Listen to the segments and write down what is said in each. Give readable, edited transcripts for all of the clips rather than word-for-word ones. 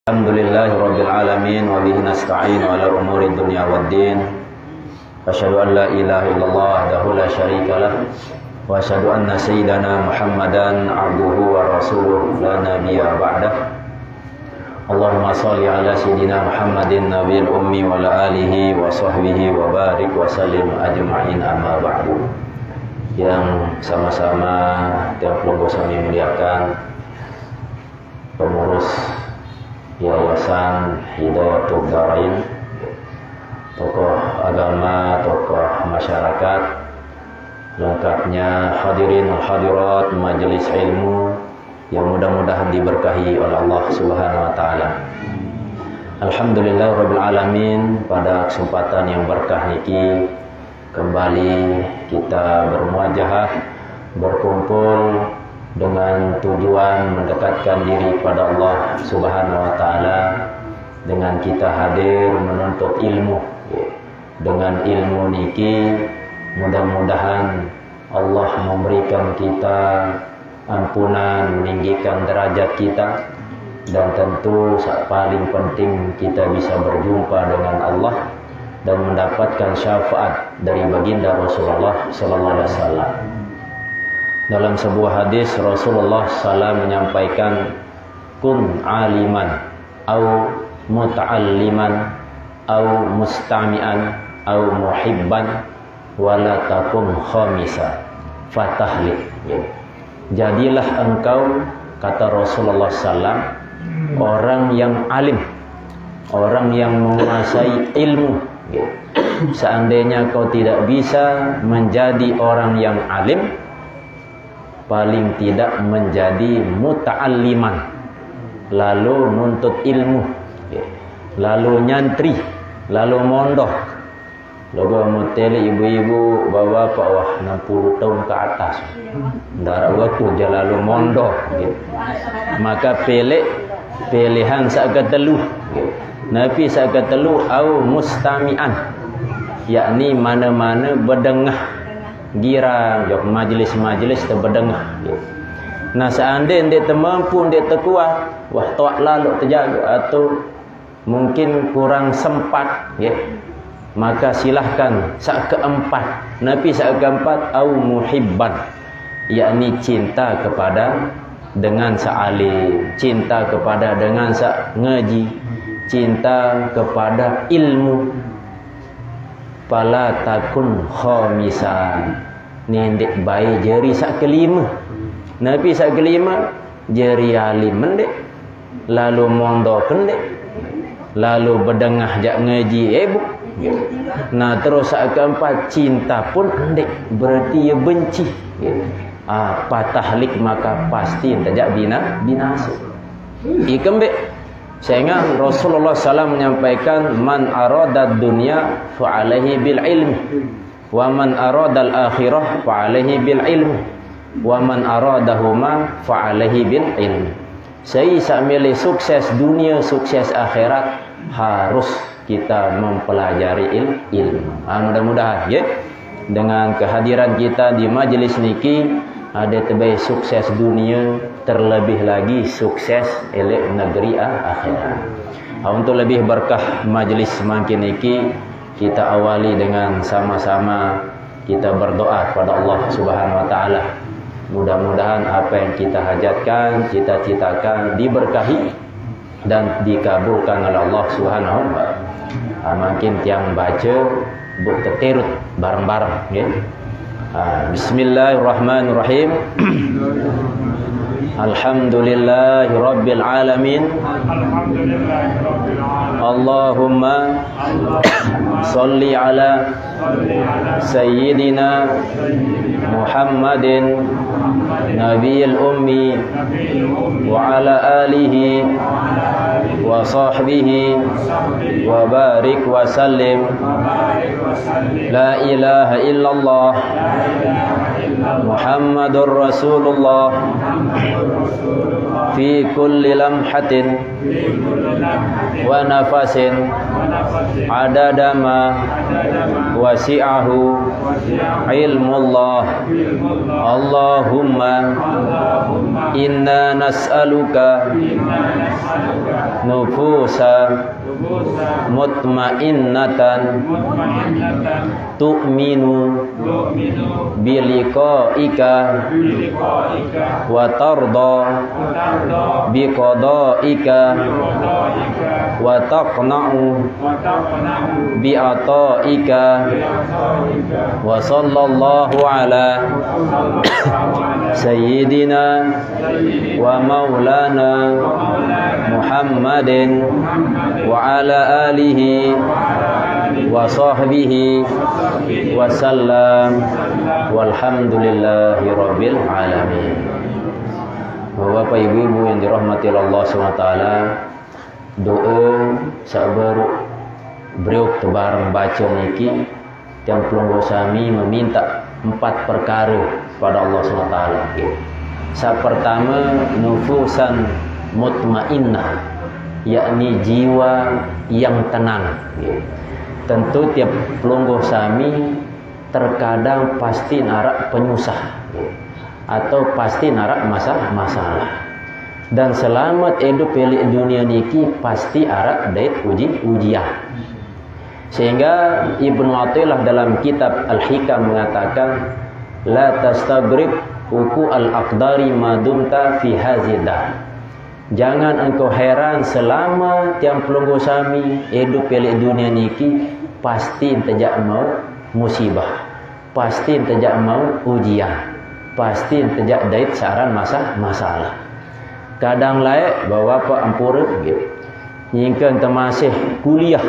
Alhamdulillahirabbil alamin wa bihi nasta'in ala umuri dunya waddin. Asyhadu an la ilaha illallah wahdahu la syarika lah wa asyhadu anna sayyidana Muhammadan abduhu wa rasuluhu la nabiyya ba'dah. Allahumma shalli ala sayyidina Muhammadin nabiyil ummi wa ala alihi wa sahbihi wa barik wa sallim ajma'in, amma ba'du. Yang sama-sama tiap keluarga kami muliakan, pengurus Yayasan Hidayatul Darain, tokoh agama, tokoh masyarakat, lengkapnya hadirin hadirat majelis ilmu yang mudah-mudahan diberkahi oleh Allah Subhanahu wa taala. Alhamdulillahirabbil alamin, pada kesempatan yang berkah niki kembali kita bermuajahah, berkumpul dengan tujuan mendekatkan diri pada Allah Subhanahu wa taala, dengan kita hadir menuntut ilmu. Dengan ilmu niki mudah-mudahan Allah memberikan kita ampunan, meninggikan derajat kita, dan tentu paling penting kita bisa berjumpa dengan Allah dan mendapatkan syafaat dari baginda Rasulullah sallallahu alaihi wasallam. Dalam sebuah hadis Rasulullah SAW menyampaikan, kun aliman au muta'alliman au mustami'an au muhibban wala takun khamisa fatahlik. Jadilah engkau, kata Rasulullah SAW, orang yang alim, orang yang menguasai ilmu. Seandainya kau tidak bisa menjadi orang yang alim, paling tidak menjadi muta'alliman, lalu nuntut ilmu, lalu nyantri, lalu mondok. Lagu mutele ibu-ibu bawa-bapak, wah 60 tahun ke atas, darah waktu dia lalu mondok, maka pilihan saat telu, Nabi saat telu au mustami'an, yakni mana-mana berdengah girang, jok majlis-majlis terberdengah. Nah, seandainya dia termampu, dia terkuat, wah tak lalu terjaga, atau mungkin kurang sempat, maka silahkan saat keempat. Nabi saat keempat au muhibban, yakni cinta kepada dengan sa'alim, cinta kepada dengan ngaji, cinta kepada ilmu. Pala takun khamisan, nendek baik jeri sak kelima. Nabi sak kelima jeri alim mendek, lalu mondok kendek, lalu berdengah jak ngaji Nah, terus sak keempat cinta pun kendek, berarti ia benci. Patahlik maka pasti tidak binasa. Ikembek. Sehingga Rasulullah SAW menyampaikan, man aradad dunya fa'alaihi bil ilmi, wa man aradal akhirah fa'alaihi bil ilmi, wa man aradahuma fa'alaihi bil ilmi. Saya milih sukses dunia, sukses akhirat, harus kita mempelajari ilmu. Mudah-mudahan dengan kehadiran kita di majelis niki ada terbaik sukses dunia, terlebih lagi sukses elek negeri akhirat. Untuk lebih berkah majlis semakin niki, kita awali dengan sama-sama kita berdoa kepada Allah Subhanahu wa taala. Mudah-mudahan apa yang kita hajatkan, cita-citakan diberkahi dan dikabulkan oleh Allah Subhanahu wa taala. Makin tiang baca buk terterut bareng-bareng, Bismillahirrahmanirrahim. Alhamdulillahirabbil alamin. Allahumma shalli ala sayyidina Muhammadin nabiyil ummi wa ala alihi wa sahbihi wa barik wa sallim. La ilaha illallah Muhammadur Rasulullah fi kulli lamhatin wa nafasin adada ma wasi'ahu ilmullah. Allahumma inna nas'aluka nufusa mutmainnatan tu'minu biliqa'ika wa tarda biqada'ika wa taqna'u bi'ata'ika wa sallallahu ala sayyidina wa maulana Muhammadin wa ala alihi wa sahbihi wa sallam walhamdulillahi rabbil alamin. Bapak ibu-ibu yang dirahmati Allah SWT, doa sabar beliau tebarang baca niki yang pelunggu sami meminta 4 perkara pada Allah SWT. Yang pertama, nufusan mutmainnah, yakni jiwa yang tenang. Tentu tiap pelunggu sami terkadang pasti narak penyusah atau pasti narak masalah. Dan selamat hidup pelik dunia niki pasti arak dait ujian. Sehingga Ibnu Athaillah dalam kitab Al-Hikam mengatakan, la tastagrib uku al-aqdari madumta fi hazidah. Jangan engkau heran selama tiang pelunggu sami hidup pelik dunia niki pasti tidak mau musibah, pasti tidak mau ujian, pasti tidak dait saran masalah. Kadang lain bawa pak ampura gitu. Nyingkan termasih kuliah,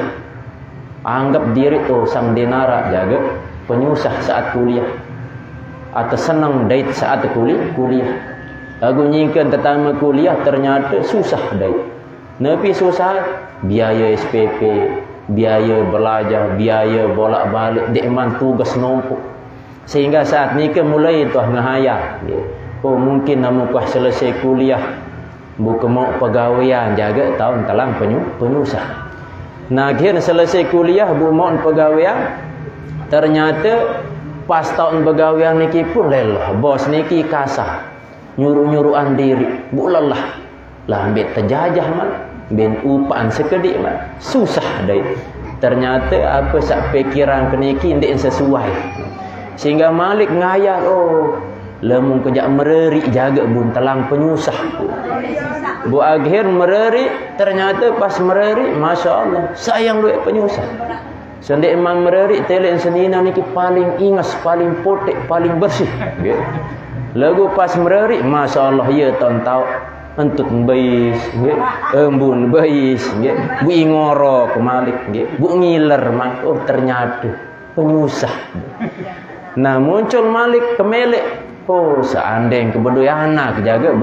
anggap diri tu sang denara jaga penyusah saat kuliah atau senang dait saat kuliah. Aku nyingkan pertama kuliah ternyata susah dait. Nabi susah biaya SPP, biaya belajar, biaya bolak-balik, dekman tugas numpuk. Sehingga saat ni ke mulai tuah ngahaya. Oh mungkin namu kuah selesai kuliah bukan mau pegawaian jaga tahun telang penyusah. Nah akhirnya selesai kuliah bu mau pegawaian, ternyata pas tahun pegawaian niki pun lelah, bos niki kasar, nyuruh-nyuruhan diri, bu lelah lah ambil terjajah man, ben upaan sekedik man, susah deh. Ternyata apa sak pikiran keniki ndak sesuai, sehingga Malik ngayal, oh lemun kejak mereri jaga bun telang penyusah. Bu akhir mereri, ternyata pas mereri, masya Allah sayang duit penyusah. Sendek emang mereri telek senina niki paling ingas, paling potek, paling bersih. Lagu pas mereri, masya Allah ya ton tau entut beis, embun beis, bu ingoro ke Malik, bu ngiler man, oh ternyata penyusah. Nah muncul Malik kemelek, oh seandainya kebedui anak jaga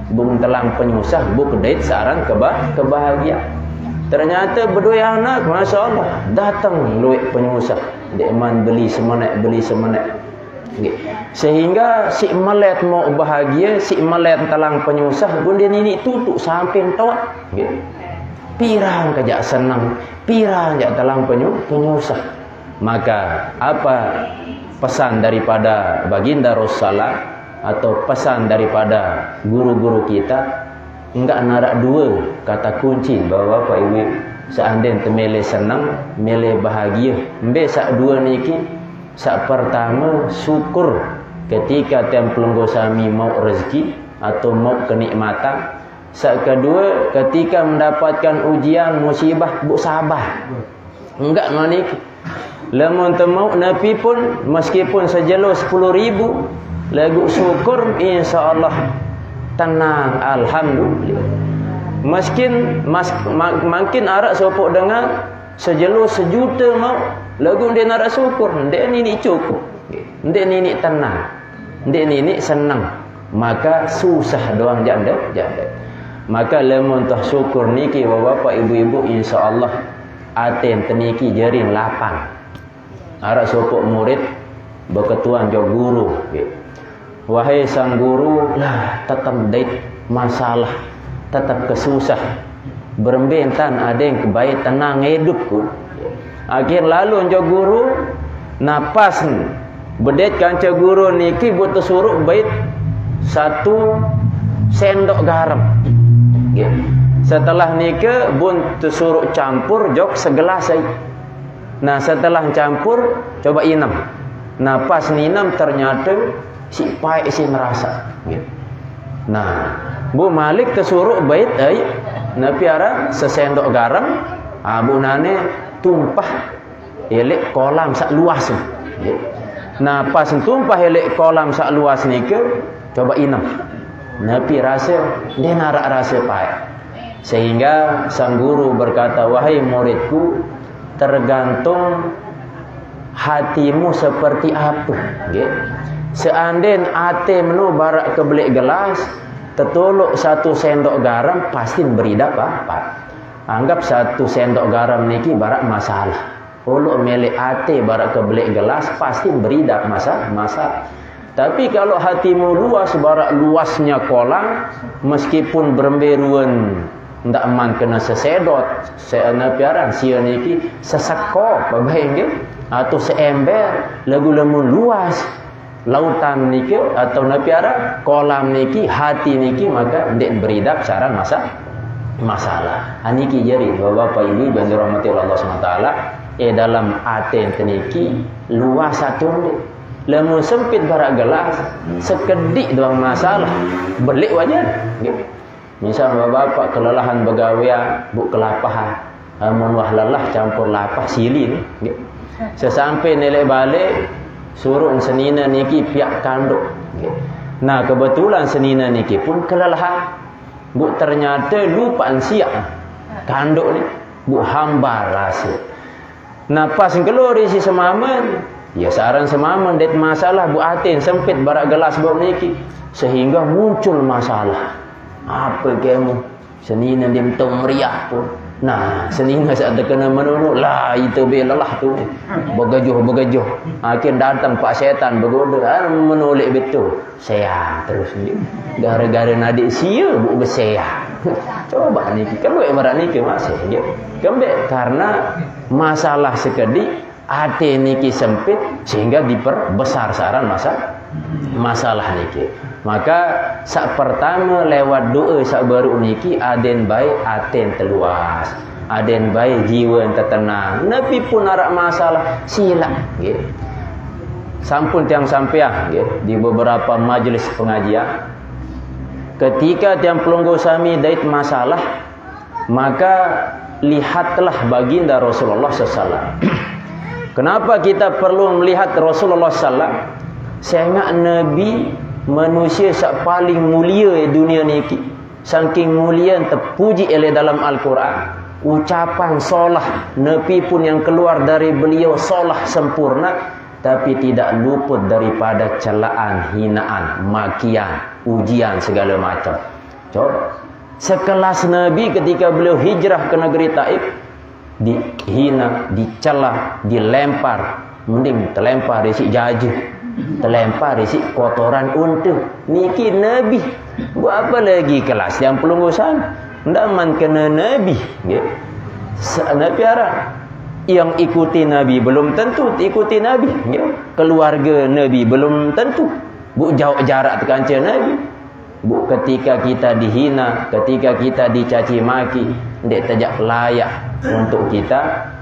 bun telang penyusah, bu kedait saran kebahagiaan. Ternyata berdua anak, masya Allah datang duit penyusah, deman beli semenek. Sehingga si melet mau bahagia, si melet telang penyusah, bun dia ini tutup sampai tua. Pirang kejak senang, pirang kejak telang penyusah. Maka apa pesan daripada baginda Rasulullah atau pesan daripada guru-guru kita? Enggak narak dua kata kunci bahwa Pak Ibu seandainya temele senang, mele bahagia. Mbe sak dua niki, sak pertama syukur ketika tiang pelunggu sami mau rezeki atau mau kenikmatan. Sak kedua ketika mendapatkan ujian musibah, bu sabar. Enggak niki. Lamun temau nabi pun meskipun sejelo 10.000 lagu syukur insyaallah tenang, alhamdulillah. Makin arak sopok dengan sejelo 1 juta mau lagu dia narak syukur, dia ni cukup, dia ni tenang, dia ni senang, maka susah doang janda. Maka lemon tah syukur niki bapak ibu-ibu insyaallah aten teniki jaring lapang. Arak sopok murid berketuan jo guru. Wahai sang guru, lah tetap dait masalah, tetap kesusah. Berembentan ada yang kebaik tenang hidupku. Akhir lalu jo guru Napas bedet kanca guru niki buat suruh bait 1 sendok garam. Nggih. Setelah nika bun suruh campur jok segelas ai. Nah, setelah campur coba inam. Nah, pas ninam ternyata si pai si merasa. Nggih. Nah, Bu Malik tersuruh bait ai napi ara sesendok garam, abunane tumpah elek kolam sak luas. Nggih. Nah, pas tumpah elek kolam sak luas nika coba inam. Napi rasa dia narak rasa pai. Sehingga sang guru berkata, wahai muridku, tergantung hatimu seperti apa. Okay. Seandainya ate menu barak kebelik gelas, tertolok 1 sendok garam, pasti beri apa? Anggap 1 sendok garam niki barak masalah. Olok melek ate barak kebelik gelas, pasti beri masalah. Tapi kalau hatimu luas, barak luasnya kolam, meskipun beremberuan ndak man kena sesedot, seanapiaran sia niki seseko babae nggih atau seember lagu lemun luas lautan niki atau napiara kolam niki hati niki maka ndek beridap saran masalah. Aniki jadi Bapak Ibu yang dirahmati Allah SWT dalam ate niki luas satu lemun sempit barak gelas sekedik doang masalah belik wajar nggih. Misal bapak kelelahan begawian, bu kelapahan, amun wah lelah campur lapah sili ni. Sesampai nilai balik suruh senina niki pihak kanduk. Nah, kebetulan senina niki pun kelelahan. Bu ternyata lupa siap kanduk ni, bu hambar rasa. Nah, pas keluar isi semaman, ya saran semaman det masalah bu atin sempit barak gelas bu niki sehingga muncul masalah. Apa kamu senina dia mentong meriah pun. Nah, senina saat terkena menurut lah itu belalah tu begajuh akhir datang pak setan bergoda menolak betul saya terus ni gara-gara nadik sia bu bersayah. Coba ni kalau ibarat ni ke masih dia kembek karena masalah sekedik hati niki sempit sehingga diperbesar saran masalah niki. Maka sak pertama lewat doa sak baru niki aden baik aten teluas, aden baik jiwa tertenang. Nabi pun arak masalah sila nggih. Sampun tiang sampean nggih di beberapa majelis pengajian ketika tiang pelunggu sami dait masalah maka lihatlah baginda Rasulullah SAW. Kenapa kita perlu melihat Rasulullah SAW? Sehingga Nabi manusia yang paling mulia di dunia niki. Saking mulia terpuji oleh dalam Al-Quran. Ucapan solah Nabi pun yang keluar dari beliau solah sempurna. Tapi tidak luput daripada celaan, hinaan, makian, ujian segala macam. Coba sekelas Nabi ketika beliau hijrah ke negeri Taif, dihina, dicela, dilempar, mending terlempar isi jaju, terlempar isi kotoran unta. Niki Nabi buat apa lagi kelas yang pelunggusan ndak man kena Nabi nggih. Nabi arah yang ikuti Nabi belum tentu ikuti Nabi nggih. Keluarga Nabi belum tentu bu jauh jarak tekanca Nabi. Bu ketika kita dihina, ketika kita dicaci maki, ndak tajak layak untuk kita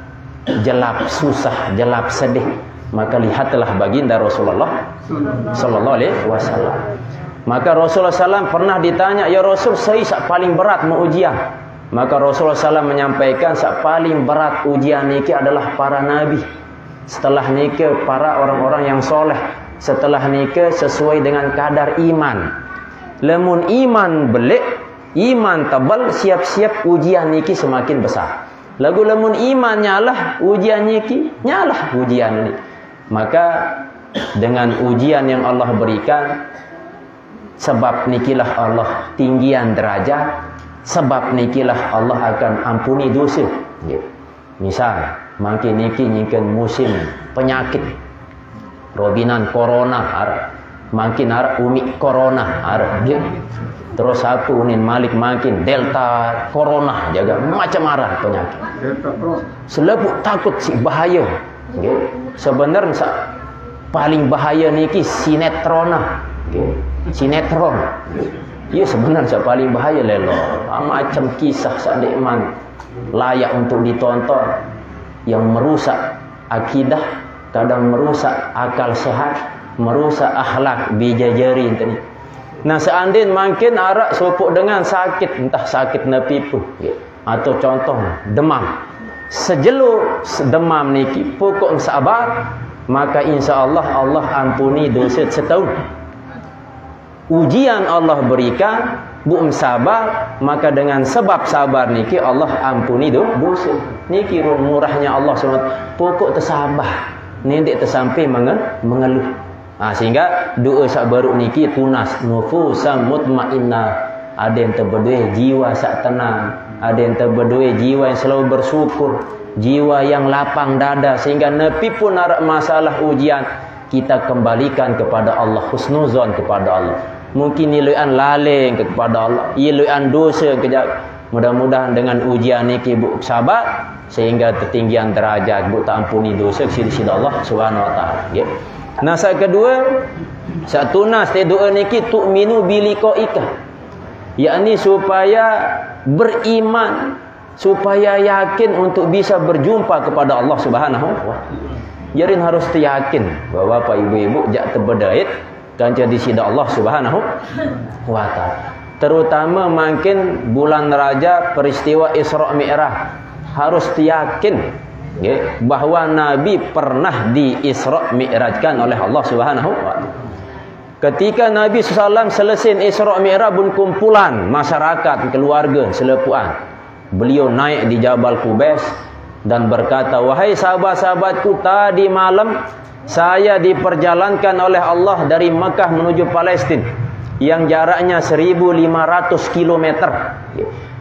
jelap susah, jelap sedih. Maka lihatlah baginda Rasulullah sallallahu alaihi wasallam. Maka Rasulullah SAW pernah ditanya, ya Rasul, saya paling berat mau ujian. Maka Rasulullah SAW menyampaikan, paling berat ujian niki adalah para nabi. Setelah niki para orang-orang yang soleh. Setelah niki sesuai dengan kadar iman. Lemun iman belik, iman tebal, siap-siap ujian niki semakin besar. Lagu lemun iman nyalah, ujian niki nyalah ujian ini. Maka dengan ujian yang Allah berikan, sebab nikilah Allah tinggian derajat, sebab nikilah Allah akan ampuni dosa. Misal, makin niki nyikan musim penyakit, robinan corona, makin umi corona, terus apa unin malik makin delta corona, jaga macam arah penyakit. Selebut takut si bahaya. sebenarnya paling bahaya niki sinetron. Sinetron. Ya sebenarnya paling bahaya lelo. Macam kisah sadekman layak untuk ditonton yang merusak akidah, kadang merusak akal sehat, merusak akhlak bijajari tadi. Nah seandainya makin arak sopok dengan sakit, entah sakit napipu atau contoh demam. Sejelo demam niki pokok sabar, maka insya-Allah Allah ampuni dosa setahun. Ujian Allah berikan, bu sabar, maka dengan sebab sabar niki Allah ampuni dosa. Niki murahnya Allah SWT. Pokok tersabar, nendik tersampai mengeluh. Sehingga doa sak baru niki tunas nufusam mutmainnah. Ada yang terberdua jiwa sak tenang, ada yang terberdua jiwa yang selalu bersyukur, jiwa yang lapang dada, sehingga nepi pun ada masalah ujian kita kembalikan kepada Allah, husnuzon kepada Allah. Mungkin niluan laleng kepada Allah, niluan dosa kejap. Mudah-mudahan dengan ujian niki bu sabar sehingga ketinggian derajat bu tak ampuni dosa sisi Allah Subhanahu wa taala. Nah, saat kedua, saat tunas doa niki tu'minu biliqaika. Yakni supaya beriman, supaya yakin untuk bisa berjumpa kepada Allah Subhanahu wa taala. Jadi harus yakin bahwa Bapak Ibu-ibu jak terbedait kan jadi sida Allah Subhanahu wa taala. Terutama makin bulan Rajab peristiwa Isra Mi'raj harus yakin bahwa Nabi pernah di Isra Mi'rajkan oleh Allah Subhanahu wa taala. Ketika Nabi SAW selesai Isra Mi'raj pun kumpulan masyarakat, keluarga, selepuan. Beliau naik di Jabal Qubais dan berkata, wahai sahabat-sahabatku, tadi malam saya diperjalankan oleh Allah dari Mekah menuju Palestina yang jaraknya 1500 km.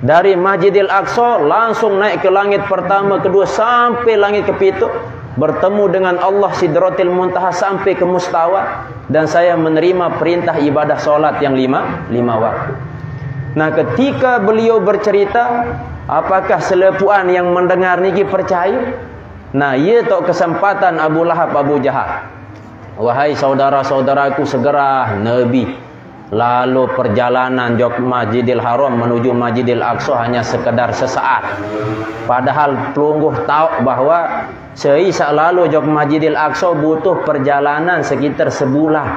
Dari Masjidil Aqsa langsung naik ke langit pertama, kedua sampai langit kepitu, bertemu dengan Allah Sidratil Muntaha sampai ke Mustawa, dan saya menerima perintah ibadah solat yang lima waktu. Nah, ketika beliau bercerita, apakah selepuan yang mendengar niki percaya? Nah, ia tok kesempatan Abu Lahab, Abu Jahal. Wahai saudara-saudaraku, segera Nabi. Lalu perjalanan jok Masjidil Haram menuju Masjidil Aqsa hanya sekedar sesaat. Padahal pelungguh tahu bahwa seisa lalu jok Masjidil Aqsa butuh perjalanan sekitar sebulan.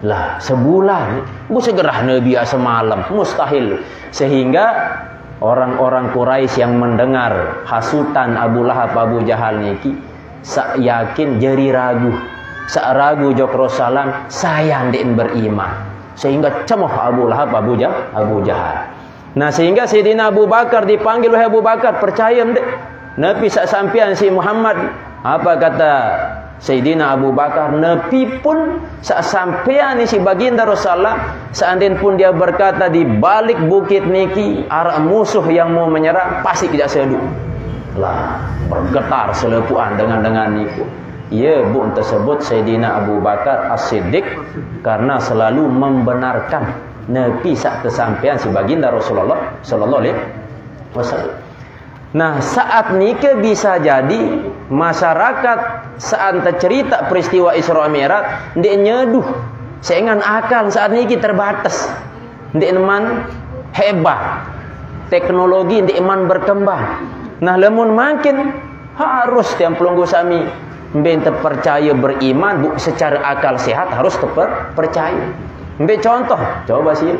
Lah, sebulan. Bu segera Nabi semalam, mustahil. Sehingga orang-orang Quraisy yang mendengar hasutan Abu Lahab, Abu Jahal niki sak yakin jadi ragu. Sak ragu jok Rasulullah saya ndik beriman. Sehingga cemoh Abu Lahab, Abu Jahal. Nah, sehingga Sayyidina Abu Bakar dipanggil, wahai Abu Bakar, percaya ndik Nabi sak sampian si Muhammad? Apa kata Sayyidina Abu Bakar? Nabi pun sak sampian si baginda Rasulullah, seandainya pun dia berkata di balik bukit niki arah musuh yang mau menyerang, pasti tidak seduh. Lah, bergetar selepuan dengan niku. Ya, bu tersebut Sayyidina Abu Bakar As-Siddiq karena selalu membenarkan Nabi sak kesampaian si baginda Rasulullah sallallahu alaihi wasallam. Nah, saat nikah bisa jadi masyarakat saat tercerita peristiwa Isra Mi'raj ndik nyeduh sehingga akal saat niki terbatas. Ndik man hebat. Teknologi ndik man berkembang. Nah, lamun makin harus tiang pelunggu sami mbek terpercaya beriman bu, secara akal sehat harus terpercaya. Mbek contoh, coba sih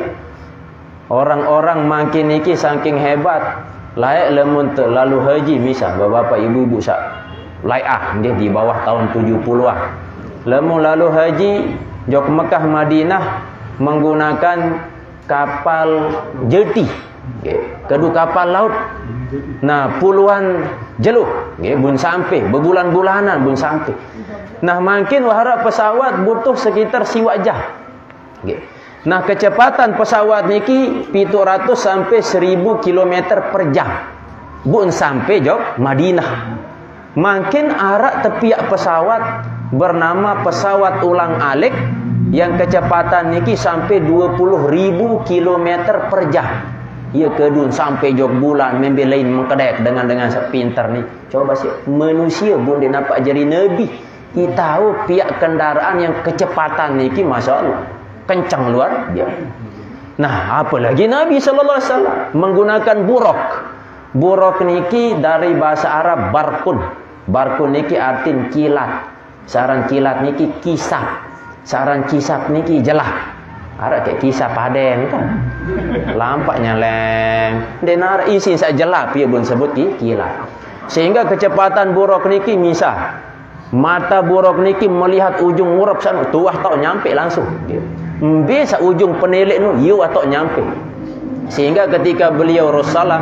orang-orang makin niki saking hebat, layak lemun lalu haji misal bapak ibu-ibu sak layak dia di bawah tahun 70-an. Lemun lalu haji jok Mekah Madinah menggunakan kapal jeti. Kedua kapal laut. Nah, puluhan jeluk bun sampai berbulan-bulanan bun sampai. Nah, makin waharap pesawat butuh sekitar siwajah. Nah, kecepatan pesawat niki 700 sampai 1000 km per jam bun sampai jok Madinah. Makin arak tepiak pesawat bernama pesawat ulang alik yang kecepatan niki sampai 20.000 km per jam. ia kedun sampai jog bulan membelain mengkedek dengan sepintar ni. Coba sih manusia pun dia nampak jadi nabi. Dia tahu pihak kendaraan yang kecepatan niki masya-Allah kencang luar dia. Nah, apalagi Nabi sallallahu alaihi wasallam menggunakan buruk. Buruk niki dari bahasa Arab barkun. Barkun niki artin kilat. Saran kilat niki kisap. Saran kisap niki jelah. Ada kayak kisah padeng kan. Lampak nyeleng. Denar isi sak jelah dia pun sebut kilat. Sehingga kecepatan buruk niki misah. Mata buruk niki melihat ujung urap sana tuah tak nyampe langsung. Bisa ujung penelik nu yu atau nyampe. Sehingga ketika beliau Rasulullah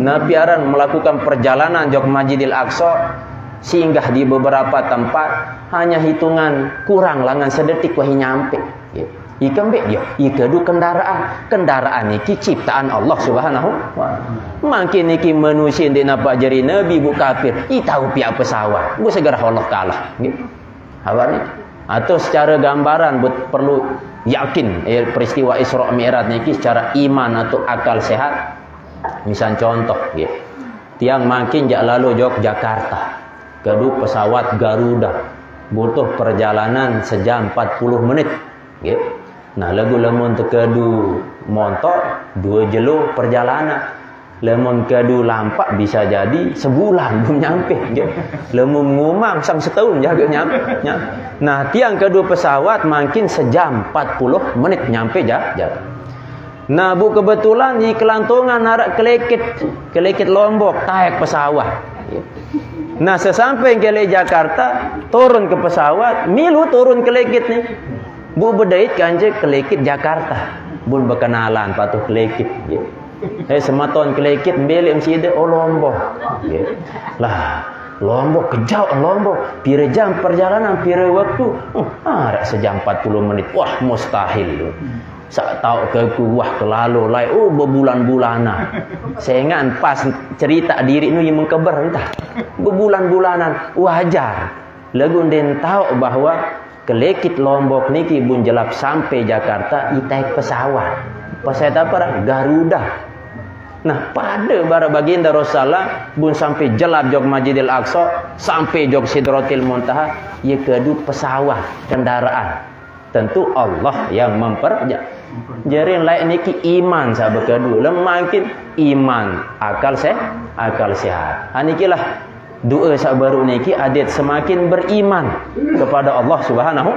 Nabi aran melakukan perjalanan jog Masjidil Aqsa, singgah di beberapa tempat hanya hitungan kurang langan sedetik wah nyampe. Ikan be dia, ikadu kendaraan niki ciptaan Allah Subhanahu wa taala. Makin niki manusia dia nampak jadi nabi bu kafir, i tahu pihak pesawat, bu segera Allah kalah. Awalnya atau secara gambaran perlu yakin peristiwa Isra Mi'raj niki secara iman atau akal sehat. Misal contoh tiang makin jak lalu Yogyakarta kedu pesawat Garuda butuh perjalanan sejam 40 menit. Nah, lagu lemon terkedu montor 2 jelo perjalanan. Lemon kedu lampak bisa jadi sebulan belum nyampe. Lemon ngumang sang setahun jaga nyampe. Nah, tiang kedua pesawat makin sejam 40 menit nyampe jaga. Nah, bu kebetulan di kelantungan narak kelekit Lombok taik pesawat. Nah, sesampai ke Jakarta turun ke pesawat, milu turun ke lekit nih. Bu bedait kanje kelekit Jakarta. Bun berkenalan patuh kelekit. Sematon kelekit beli mesti ada Lombok. Lah, Lombok kejauh Lombok. Pira jam perjalanan, pira waktu. Sejam 40 menit. Wah, mustahil. Sak tahu ke wah kelalu lai berbulan-bulanan. Seingat pas cerita diri nu yang mengkeber entah. Berbulan-bulanan wajar. Lagu den tahu bahwa kelekit Lombok niki bun jelap sampai Jakarta itaik pesawat. Pesawat apa? Garuda. Nah, pada bara baginda Rasulullah bun sampai jelap jog Masjidil Aqsa, sampai jog Sidratil Muntaha, ia kedu pesawat kendaraan. Tentu Allah yang memperja. Jadi lain niki iman sahabat kedua. Makin iman akal sehat. Anikilah doa sahabat baru niki adat semakin beriman kepada Allah Subhanahu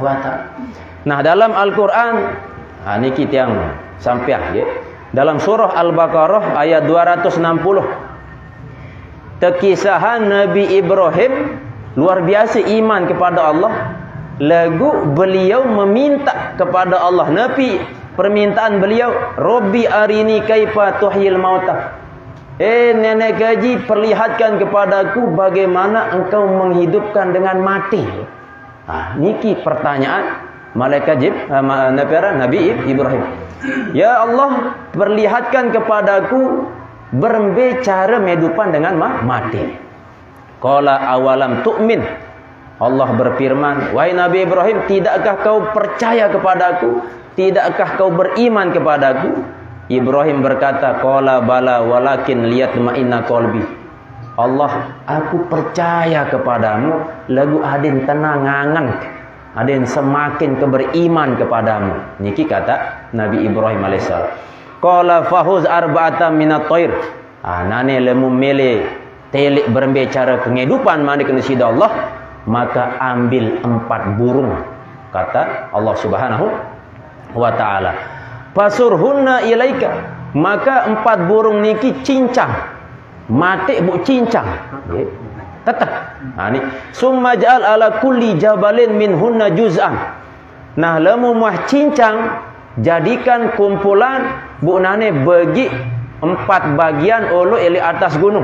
wa taala. Nah, dalam Al-Qur'an niki tiang sampai dalam surah Al-Baqarah ayat 260. Terkisahan Nabi Ibrahim luar biasa iman kepada Allah. Lagu beliau meminta kepada Allah. Nabi permintaan beliau, Robbi arini kaifa tuhyil mauta. Nenek gaji, perlihatkan kepadaku bagaimana engkau menghidupkan dengan mati. Niki pertanyaan malaikat Nabi Ibrahim. Ya Allah, perlihatkan kepadaku berbicara menghidupkan dengan mati. Qala awalam tu'min. Allah berfirman, wahai Nabi Ibrahim, tidakkah kau percaya kepadaku? Tidakkah kau beriman kepadaku? Ibrahim berkata, qala bala walakin liyatma'inna qalbi. Allah, aku percaya kepadamu, lagu adin tenangangan, adin semakin keberiman kepadamu. Niki kata Nabi Ibrahim alaihissalam. Qala fahuz arba'atan minat thair. Nane lemu mele telik berbicara kehidupan mandi kena sida Allah. Maka ambil 4 burung, kata Allah Subhanahu wa taala. Fasurhunna ilaika, maka 4 burung niki cincang. Mati bu cincang. Tetap. Ni summa ja'al ala kulli jabalin minhunna juz'an. Nah, lemu mah cincang jadikan kumpulan bu nane bagi 4 bagian ulu eli atas gunung.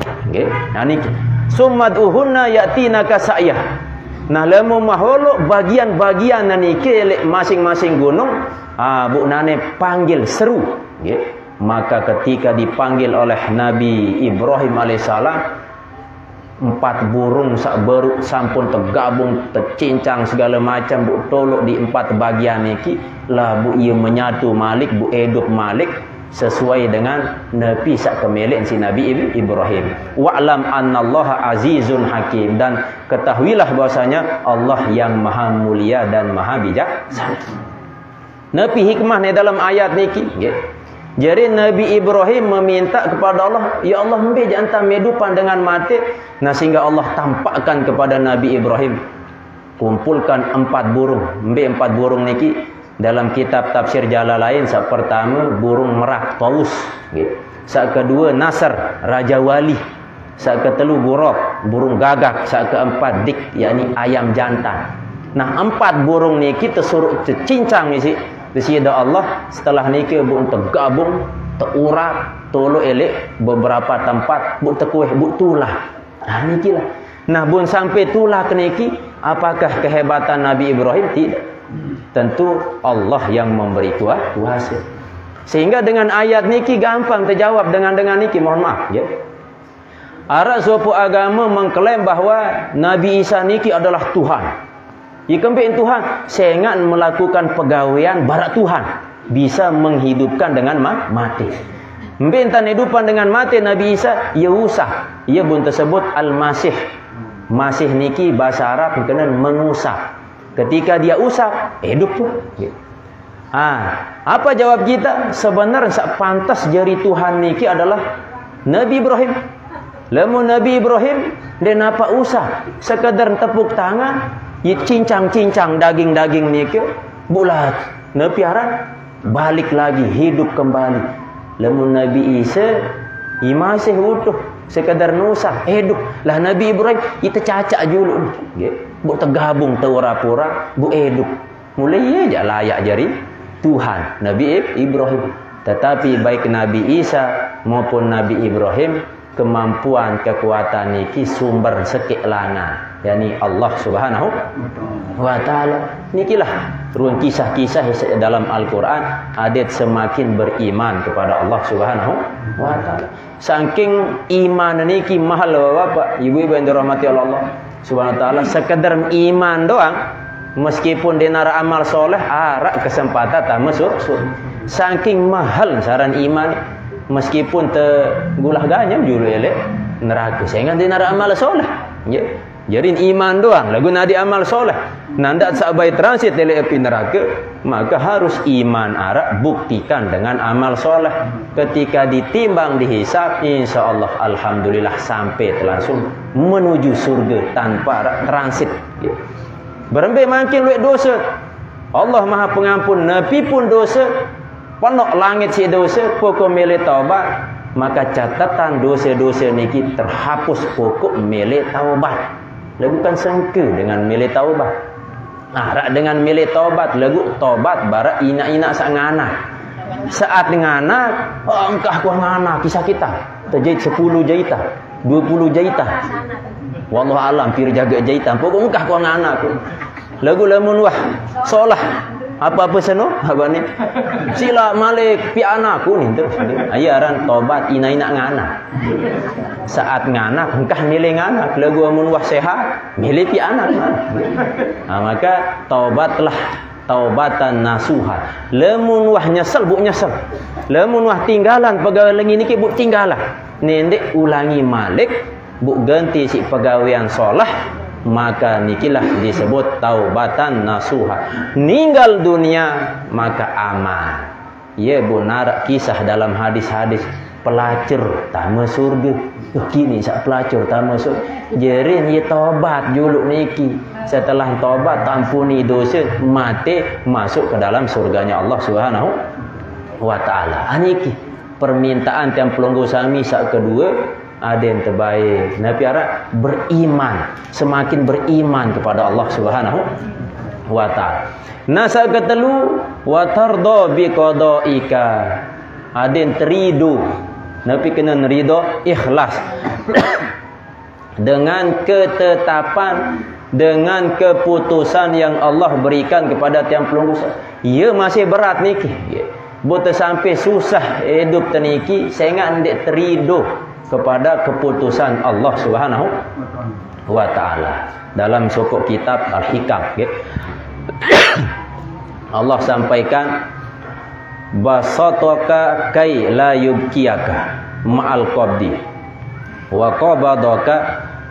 Nah niki summa duhunna yatinaka sa'yah. Nah, lemu maholo bagian-bagian niki masing-masing gunung, bu nane panggil seru. Maka ketika dipanggil oleh Nabi Ibrahim alaihissalam, 4 burung sak baru sampun tergabung, tercincang segala macam bu tolok di 4 bagian niki lah bu ia menyatu malik bu hidup malik. sesuai dengan Nabi sak kemelek si Nabi Ibrahim. Wa'lam annallaha azizun hakim, dan ketahuilah bahwasanya Allah yang maha mulia dan maha bijaksana. Nabi hikmah ni dalam ayat niki nggih. Jadi Nabi Ibrahim meminta kepada Allah, ya Allah ambil jantan medupan dengan mati. Nah, sehingga Allah tampakkan kepada Nabi Ibrahim, kumpulkan 4 burung. Ambil 4 burung niki dalam kitab tafsir Jalalain. Sak pertama burung merak Taus, gitu. Sak kedua Nasr, Raja Wali. Sak ketelu Buraq, burung gagak. Sak keempat Dik, yakni ayam jantan. Nah, 4 burung niki tersuruh cincang ni Sida Allah setelah nikah bu tergabung, terurap, tolok elek beberapa tempat bu terkuih bu tulah. Nah nikilah. Nah bun sampai tulah ke niki, apakah kehebatan Nabi Ibrahim? Tidak. Tentu Allah yang memberi kuasa. Sehingga dengan ayat niki gampang terjawab dengan niki, mohon maaf ya. Arab suatu agama mengklaim bahawa Nabi Isa niki adalah Tuhan. Ikembing Tuhan, sengat melakukan pegawaian barat Tuhan, bisa menghidupkan dengan mati. Mbintan hidupan dengan mati Nabi Isa, ia usah. Ia pun tersebut Al-Masih. Masih niki bahasa Arab kena mengusap. Ketika dia usap, hidup tu. Apa jawab kita? Sebenarnya sak pantas jari Tuhan niki adalah Nabi Ibrahim. Lamun Nabi Ibrahim dia napa usah, sekadar tepuk tangan, cincang-cincang daging-daging ni ke bulat Nabi harap balik lagi hidup kembali. Lamun Nabi Isa masih utuh sekadar nusah hidup lah. Nabi Ibrahim kita cacak dulu bu tergabung terura-pura bu hidup mulai aja layak jari Tuhan Nabi Ibrahim. Tetapi baik Nabi Isa maupun Nabi Ibrahim kemampuan kekuatan niki sumber sekeilangan, yakni Allah Subhanahu wa taala. Nikilah ruang kisah-kisah dalam Al-Quran adat semakin beriman kepada Allah Subhanahu wa taala. Saking iman niki mahal Bapak, Ibu-ibu yang dirahmati Allah Subhanahu wa taala, sekedar iman doang meskipun dia nara amal soleh arak kesempatan tak masuk. Saking mahal saran iman, meskipun tergulah ganyam julu elek neraka sehingga dia nara amal soleh ya. Jadi iman doang lagu nadi amal soleh nandak sabai transit elek api neraka, maka harus iman arak buktikan dengan amal soleh. Ketika ditimbang dihisab, insyaallah alhamdulillah sampai langsung menuju surga tanpa transit ya. Berembe makin luek dosa, Allah Maha Pengampun, Nabi pun dosa, penuh langit si dosa, pokok milik taubat, maka catatan dosa-dosa niki terhapus pokok milik taubat. Lagu kan sengke dengan milik taubat. Rak dengan milik taubat, lagu taubat barak ina-ina sak nganak. Saat nganak, engkah ku nganak kisah kita. Terjahit 10 jahitan, 20 jahitan. Wallahu alam pir jaga jahitan, pokok engkah ku nganak. Lagu lamun wah solah apa-apa seno apa ni sila malik pi anakku ni terus ayaran tobat ina-ina nganak. Saat nganak engkah milih nganak, lagu amun wah sehat milih pi anak. Maka taubatlah taubatan nasuha. Lamun wah nyesel bu nyesel, lamun wah tinggalan pegawai lengi niki bu tinggalan nendek ulangi malik bu ganti si pegawaian solah, maka nikilah disebut taubatan nasuha. Ninggal dunia maka aman. Ya benar kisah dalam hadis-hadis pelacur tama surga. Kini sak pelacur tama surga. Jerin ye taubat juluk niki. Setelah taubat tampuni dosa, mati masuk ke dalam surganya Allah Subhanahu wa taala. Aniki permintaan yang pelunggu sami sak kedua ada yang terbaik. Nabi harap beriman, semakin beriman kepada Allah Subhanahu wa taala. Nasa ketelu wa tarda bi qadaika. Ada yang terido. Nabi kena ridho ikhlas dengan ketetapan, dengan keputusan yang Allah berikan kepada tiang pelunggu. Ia masih berat niki. Buta sampai susah hidup teniki sehingga ndak terido kepada keputusan Allah Subhanahu wa taala. Dalam sokok kitab Al-Hikam Allah sampaikan basataka kai la yubkiyaka ma'al qabdi wa qabadaka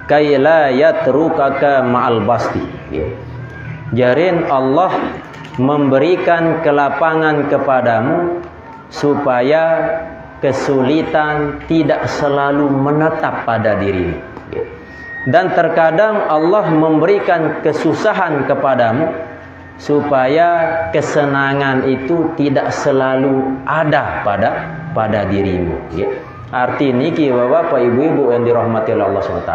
kai la yatrukaka ma'al basti. Jarin Allah memberikan kelapangan kepadamu supaya kesulitan tidak selalu menetap pada dirimu. Dan terkadang Allah memberikan kesusahan kepadamu supaya kesenangan itu tidak selalu ada pada dirimu. Arti niki bapak ibu-ibu yang dirahmati Allah SWT,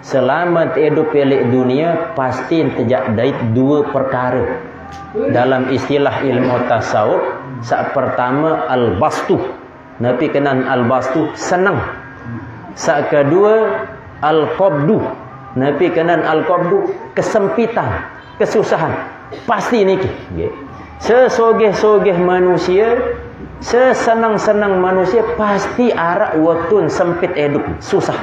selamat hidup pelik dunia pasti terjadi dari dua perkara. Dalam istilah ilmu tasawuf, sak pertama al-bastu, nabi kenan al-bastu senang. Sak kedua al-qabdu, nabi kenan al-qabdu kesempitan, kesusahan. Pasti niki. Sesogeh-sogeh manusia, sesenang-senang manusia pasti arak waktu sempit hidup, susah.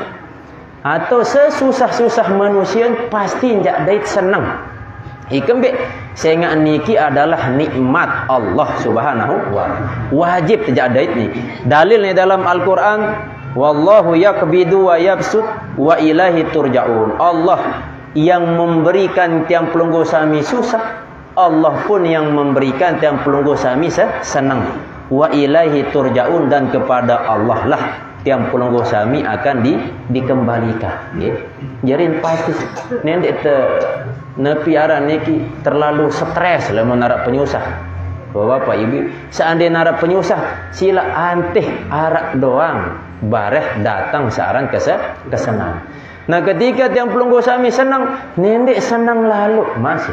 Atau sesusah-susah manusia pasti njak dait senang. Ikembe sehingga niki adalah nikmat Allah Subhanahu wa ta'ala. Wajib terjak dait ni. Dalilnya dalam Al-Qur'an, wallahu yaqbidu wa yabsut wa ilahi turja'un. Allah yang memberikan tiang pelunggu sami susah, Allah pun yang memberikan tiang pelunggu sami senang. Wa ilahi turja'un, dan kepada Allah lah tiang pelunggu sami akan dikembalikan. Jadi pasti nendek nepi aran niki terlalu stres lah menarap penyusah. Bapak ibu, seandainya narap penyusah, sila antih arak doang, bareh datang searan kesenang. Nah ketika tiang pelunggu sami senang, nendek senang lalu masih,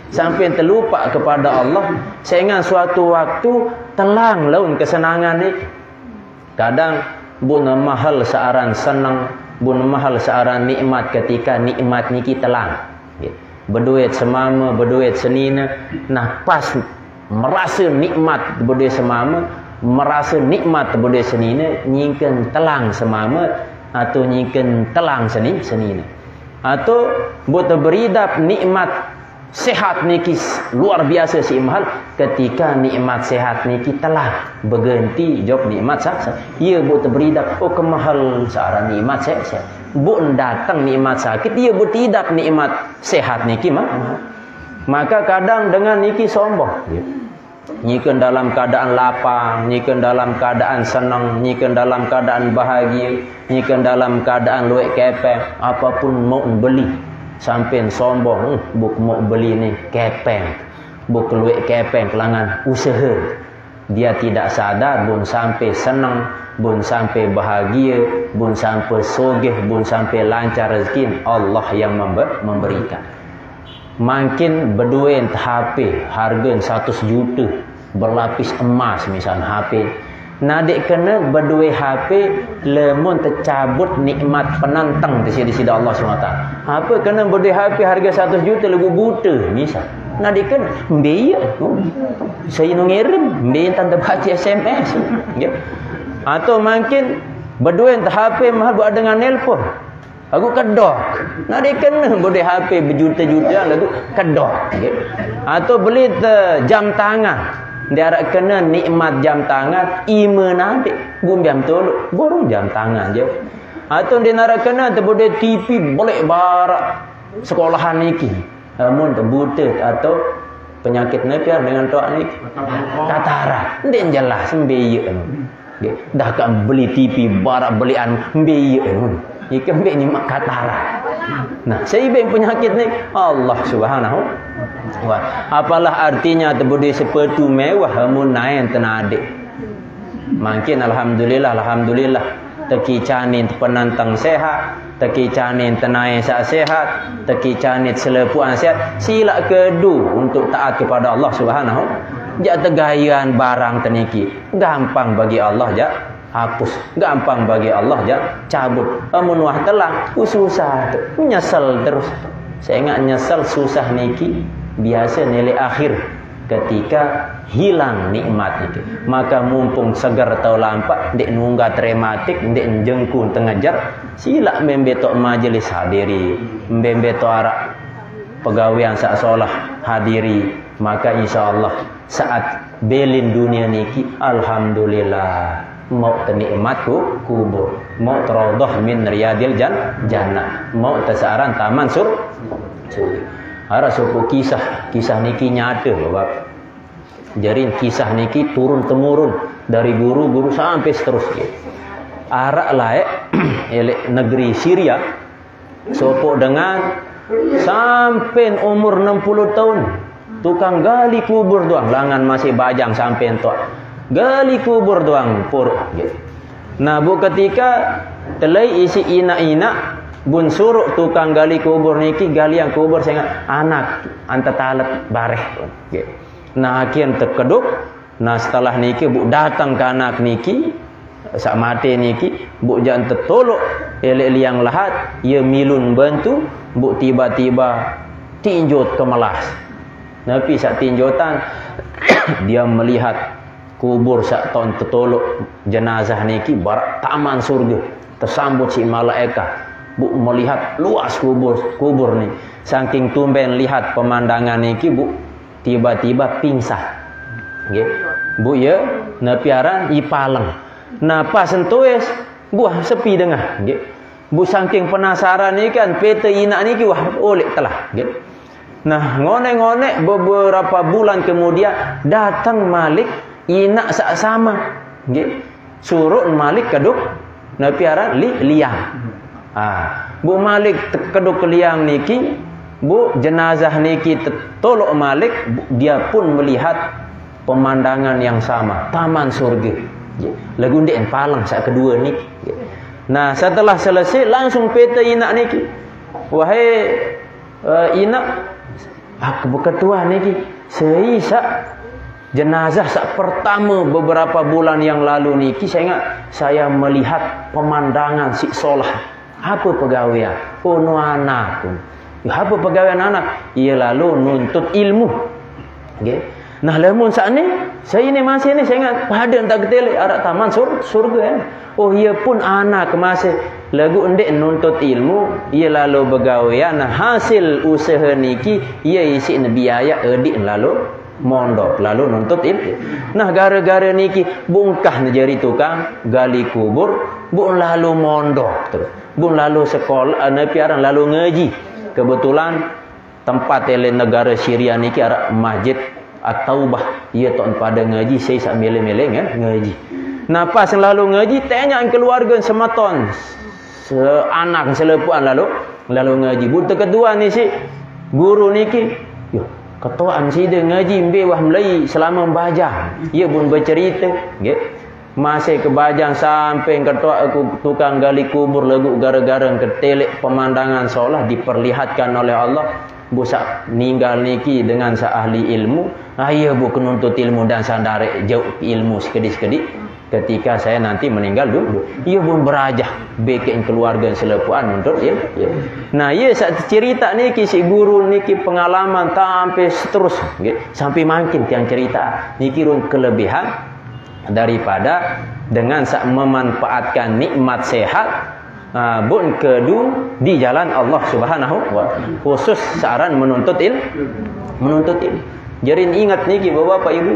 sampai terlupa kepada Allah, sehingga suatu waktu telang laun kesenangan ni. Kadang bun mahal searan senang, bun mahal searan nikmat ketika nikmat niki telang. Berduit semama, berduit senina. Nah pas merasa nikmat berduit semama, merasa nikmat berduit senina, nyingken telang semama atau nyingken telang senina. Atau buat beridap nikmat sehat niki luar biasa si mahal, ketika nikmat sehat niki telah berganti job nikmat saksa. Ia buat beridap oh kemahal searah nikmat sehat. Buat datang nikmat sakit, ia buat tidak nikmat sehat niki maka kadang dengan niki sombong. Nyikan dalam keadaan lapang, nyikan dalam keadaan senang, nyikan dalam keadaan bahagia, nyikan dalam keadaan luek kepeng, apapun mau beli sampai sombong, buk mau beli ni kepeng, buk luek kepeng kelangan usaha. Dia tidak sadar bun sampai senang, bun sampai bahagia, bun sampai sogeh, bun sampai lancar rezeki, Allah yang memberikan. Makin berduit HP harga 100 juta berlapis emas misalnya HP. Nadik kena berduit HP lemon tercabut nikmat penantang di sini Allah SWT. Apa kena berduit HP harga 100 juta lagu buta misal. Nadik kena biaya. Saya nak ngirim biaya tanda baca SMS. Atau makin berduit HP mahal buat dengan nelpon. Aku kedok. Nak dia kena boleh HP berjuta-juta lagu kedok. Atau beli jam tangan. Dia harap kena nikmat jam tangan. Ima nanti. Gumbiam tolok. Borong jam tangan je. Atau dia nak kena boleh TV boleh barak sekolahan niki. Namun terbuta atau penyakit nepiar dengan tuak ni. Katarak. Dia jelas. Mbiyek. Dah kan beli TV barak belian mbiyek. Ikan baik ni mak katarak. Nah, seibeng penyakit ni Allah Subhanahu wa. Apalah artinya terbudi sepatu mewah amun naik tenadik. Makin alhamdulillah teki canin penantang sehat, teki canin tenai sehat, teki canin selepuan sehat. Sila kedu untuk taat kepada Allah Subhanahu. Jak tegayan barang teniki. Gampang bagi Allah jak hapus, gampang bagi Allah je cabut. Amun wah telang susah nyesel terus. Saya ingat nyesel susah niki biasa nilai akhir ketika hilang nikmat itu. Maka mumpung segar tau lampak dek nunggah trematik dek jengkun tengajar sila membetok majelis hadiri, membetok arak pegawaian sak solah hadiri, maka insya-Allah saat belin dunia niki alhamdulillah mau ternikmatku kubur, mau teraudhah min riyadil jannah, mau tersaran taman surga. Ara suku kisah niki nyata Bapak. Jadi kisah niki turun temurun dari guru-guru sampai seterusnya. Arak laek elek negeri Syria sopo dengan sampai umur 60 tahun tukang gali kubur doang, langan masih bajang sampai tua gali kubur doang pur gitu. Nah bu ketika telai isi ina-ina bun suruh tukang gali kubur niki gali yang kubur sehingga anak anta talet bareh gitu. Nah akhirnya terkeduk. Nah setelah niki bu datang ke anak niki sak mati niki bu jangan tertolok elek liang lahat ia milun bantu bu tiba-tiba tinjot ke melas. Tapi sak tinjotan dia melihat kubur sak tahun tertolok jenazah niki barak taman surga tersambut si malaikat. Bu melihat luas kubur ni saking tumben lihat pemandangan niki bu tiba-tiba pingsan. Nggih. Bu ya napiaran ipaleng. Nah pas sentues buah sepi dengah. Nggih. Bu saking penasaran ni kan pete ina niki wah oleh telah. Nggih. Nah ngone-ngone beberapa bulan kemudian datang Malik ina sak sama. Nggih. Suruh Malik keduk napiaran liang. Bu Malik keduk liang niki, bu jenazah niki tolok Malik, dia pun melihat pemandangan yang sama, taman surga. Lagu ndek palang sak kedua niki. Nah, setelah selesai langsung peta ina niki. Wahai ina, aku ketua niki, seisa jenazah sak pertama beberapa bulan yang lalu niki saya melihat pemandangan si solah. Apa pegawaian? Oh no anak. Ya, apa pegawaian anak? Ia lalu nuntut ilmu. Okay. Nah lamun saat ni saya ni masih ni saya ingat pada tak ketele arak taman surga. Oh ia pun anak masih lagu endek nuntut ilmu. Ia lalu pegawaian. Nah hasil usaha niki ia isi biaya edik lalu mondok lalu nuntut ilmu. Nah gara-gara niki bungkah jari tukang gali kubur, bu lalu mondok terus. Bu lalu sekolah piaran lalu ngaji. Kebetulan tempat ele negara Syria niki ada masjid At-Taubah. Ia tuan pada ngaji saya sak mele-mele ngaji. Nah pas lalu ngaji tanya keluarga sematon. Anak selepuan lalu ngaji. Buta kedua ni si guru niki. Yo ketuaan si dia ngaji mbe wah Melayu selama bajang. Ia pun bercerita, nggih. Masih ke Bajang sampai ketua aku tukang gali kubur lagu gara-gara ketelek pemandangan seolah diperlihatkan oleh Allah. Busak ninggal niki dengan seahli ilmu. Ayah bu kenuntut ilmu dan sandare jauh ilmu sekedik-sekedik. Ketika saya nanti meninggal dulu, ia pun berajah bikin keluarga selepuan untuk ilmu. Nah ia saat cerita niki si guru niki pengalaman sampai seterus, sampai makin tiang cerita niki run kelebihan daripada dengan memanfaatkan nikmat sehat bun kedu di jalan Allah Subhanahu wa taala, khusus saran menuntut ilmu. Jadi ingat niki Bapak Ibu,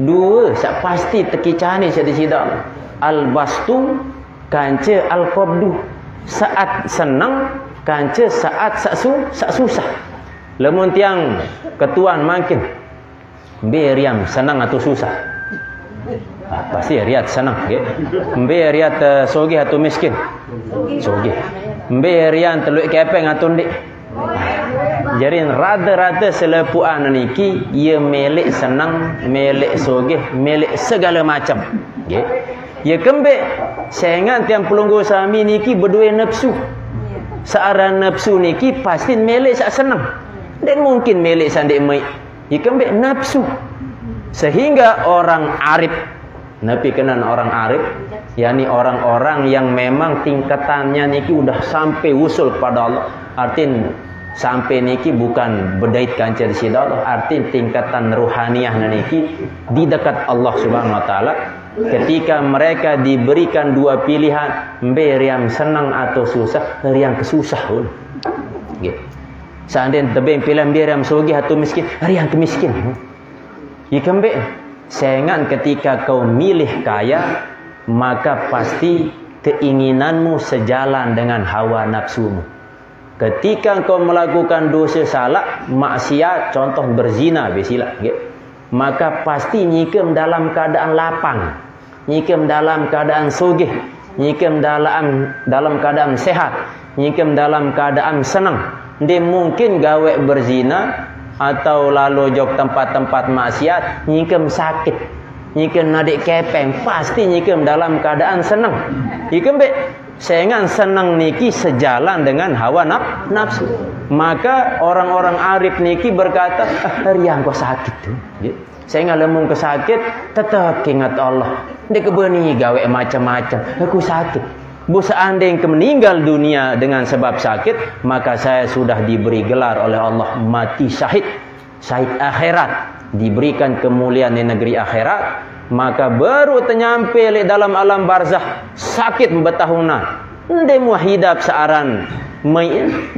dua sak pasti tekicane sedisidak al-bastu kance al-qabdu, saat senang kance saat sak susah. Lamun tiang ketuan makin beriam senang atau susah. Pasti riat senang nggih. Mbe riat sogih atau miskin? Sogih. Mbe rian teluk kepeng atau ndik? Jadi rada-rada selepuan niki ia milik senang, milik sogih, milik segala macam. Nggih. Ya kembe sayangan tiang pelunggu sami niki berdua nafsu. Searan nafsu niki pasti milik sak senang. Dan mungkin milik sandik mai. Ya kembe nafsu. Sehingga orang arif, nabi kenan orang arif, yakni orang-orang yang memang tingkatannya niki udah sampai usul pada Allah. Artin sampai niki bukan berdait kancer si Allah, artin tingkatan ruhaniyah niki di dekat Allah Subhanahu wa taala. Ketika mereka diberikan dua pilihan, mbe yang senang atau susah, yang kesusah. Gitu. Seandainya tebing pilam dia yang sugih atau miskin, yang kemiskin. Ikan be, sengan ketika kau milih kaya, maka pasti keinginanmu sejalan dengan hawa nafsumu. Ketika kau melakukan dosa salah, maksiat, contoh berzina, besila, maka pasti nyikem dalam keadaan lapang, nyikem dalam keadaan sugih, nyikem dalam keadaan sehat, nyikem dalam keadaan senang. Dia mungkin gawe berzina atau lalu jok tempat-tempat maksiat, nyikem sakit, nyikem nadik kepeng, pasti nyikem dalam keadaan senang. Nyikem be, sengan senang niki sejalan dengan hawa nafsu. Maka orang-orang arif niki berkata, riang kau sakit tu. Saya ngalemung ke sakit, tetap ingat Allah. Dia kebeni gawe macam-macam. Aku sakit. Bu seandainya meninggal dunia dengan sebab sakit, maka saya sudah diberi gelar oleh Allah mati syahid, syahid akhirat, diberikan kemuliaan di negeri akhirat. Maka baru ternyampe dalam alam barzah sakit bertahunan. Dia mau hidup searan,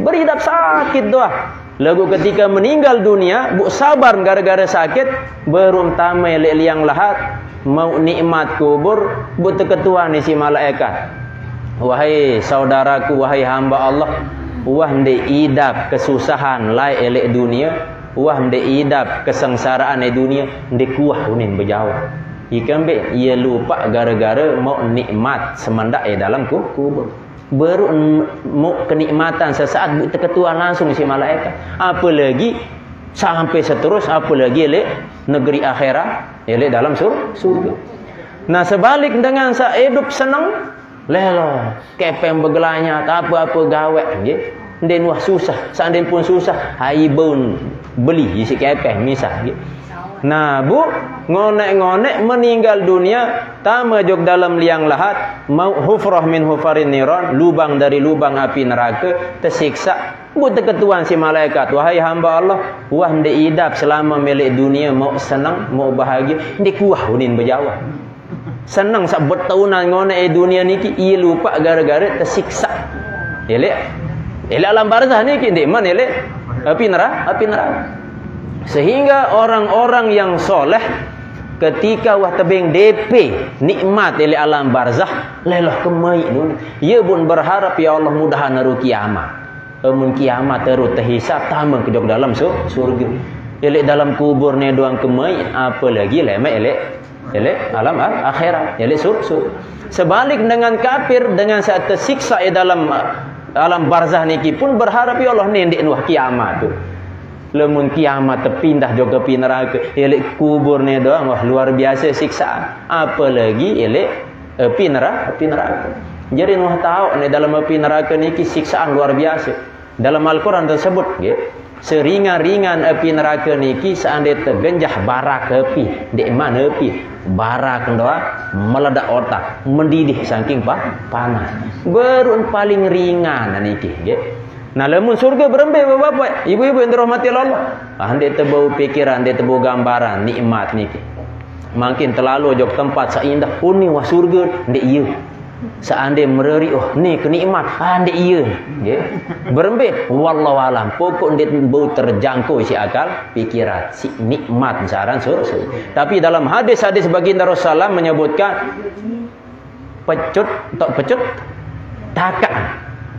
berhidup sakit doa. Lagu ketika meninggal dunia, bu sabar gara-gara sakit, baru tamai liang lahat, mau nikmat kubur, bu ketua ni si malaikat. Wahai saudaraku, wahai hamba Allah, wah ndek idap kesusahan lai elek dunia, wah ndek idap kesengsaraan di dunia, ndek kuah unin berjawab. Ikan be, ia lupa gara-gara mau nikmat semendak dalam kubur. Baru mau kenikmatan sesaat bu ketua langsung si malaikat. Apalagi sampai seterus, apalagi elek negeri akhirat, elek dalam surga. Nah sebalik dengan sa hidup senang, lelo kepeng begelanya apa-apa gawe nggih. Den wah susah, seandainya pun susah, haibun beli isi kepeng misah nggih. Nah bu, ngonek-ngonek meninggal dunia, tamajok dalam liang lahat, mau hufrah min hufarin niran, lubang dari lubang api neraka, tersiksa. Bu ketuan si malaikat, wahai hamba Allah, wah ndek idap selama milik dunia, mau senang, mau bahagia, ndek kuah unin berjawab. Senang sak bertahunan ngonek dunia niki, ia lupa gara-gara tersiksa. Elek alam barzah niki ndek man elek api neraka. Sehingga orang-orang yang soleh ketika wah tebing DP nikmat dari alam barzah, lelah kemai dun. Ia pun berharap ya Allah mudahan naru kiamat. Amun kiamat terus terhisap tamang ke dalam surga. Elek dalam kubur ni doang kemai, apalagi lemak elek alam akhirat, elek surga. Sebalik dengan kafir, dengan saat tersiksa dalam alam barzah niki pun berharap ya Allah ni ndik wah kiamat tu. Lemun kiamat terpindah juga pi neraka, elek kubur ni doang wah luar biasa siksaan. Apalagi elek api neraka. Jadi noh tahu ni dalam api neraka ni siksaan luar biasa. Dalam Al-Quran tersebut nggih, seringan-ringan api neraka niki seandainya tergenjah barak api, dek mana api barak doa meledak otak, mendidih saking panas. Berun paling ringan niki nggih. Nah lemun surga berembe bapak, ibu-ibu yang dirahmati Allah. Ande tebau pikiran, ande tebau gambaran nikmat niki. Makin terlalu jok tempat seindah, ni wah surga, ndek iya. Seandainya mereri, oh ni kenikmat, ndek iya. Nggih. Berembe wallahu alam, pokok ndek bau terjangkau si akal pikiran, si nikmat saran surga. Tapi dalam hadis-hadis baginda Rasulullah menyebutkan pecut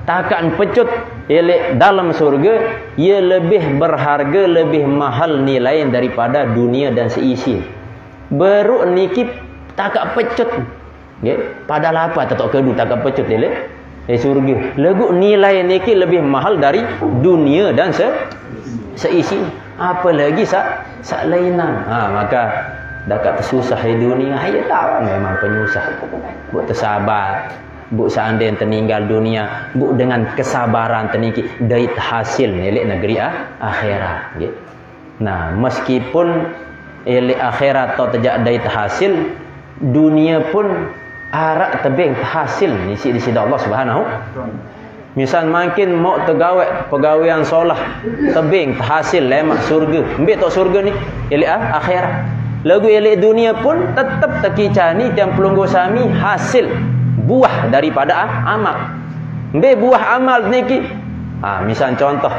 takaan pecut elek dalam surga, ia lebih berharga, lebih mahal nilai daripada dunia dan seisi. Baru niki takak pecut nggih, padahal apa tetok kedu takak pecut elek surga. Lagu nilai niki lebih mahal dari dunia dan seisi. Apalagi sak lainan. Maka dekat susah di dunia, ayo tahu memang penyusah. Buat tersabar. Bu seandainya tertinggal dunia, bu dengan kesabaran teniki dait hasil elek negeri akhirat nggih. Nah, meskipun elek akhirat atau tidak dait hasil, dunia pun arak tebing hasil ni di sisi Allah Subhanahu. Misal makin mau tergawe pegawaian solah tebing hasil lemak surga. Ambil tok surga ni elek akhirat. Lagu elek dunia pun tetap tekicani tiang pelunggu sami hasil buah daripada amal. Buah amal niki. Misal contoh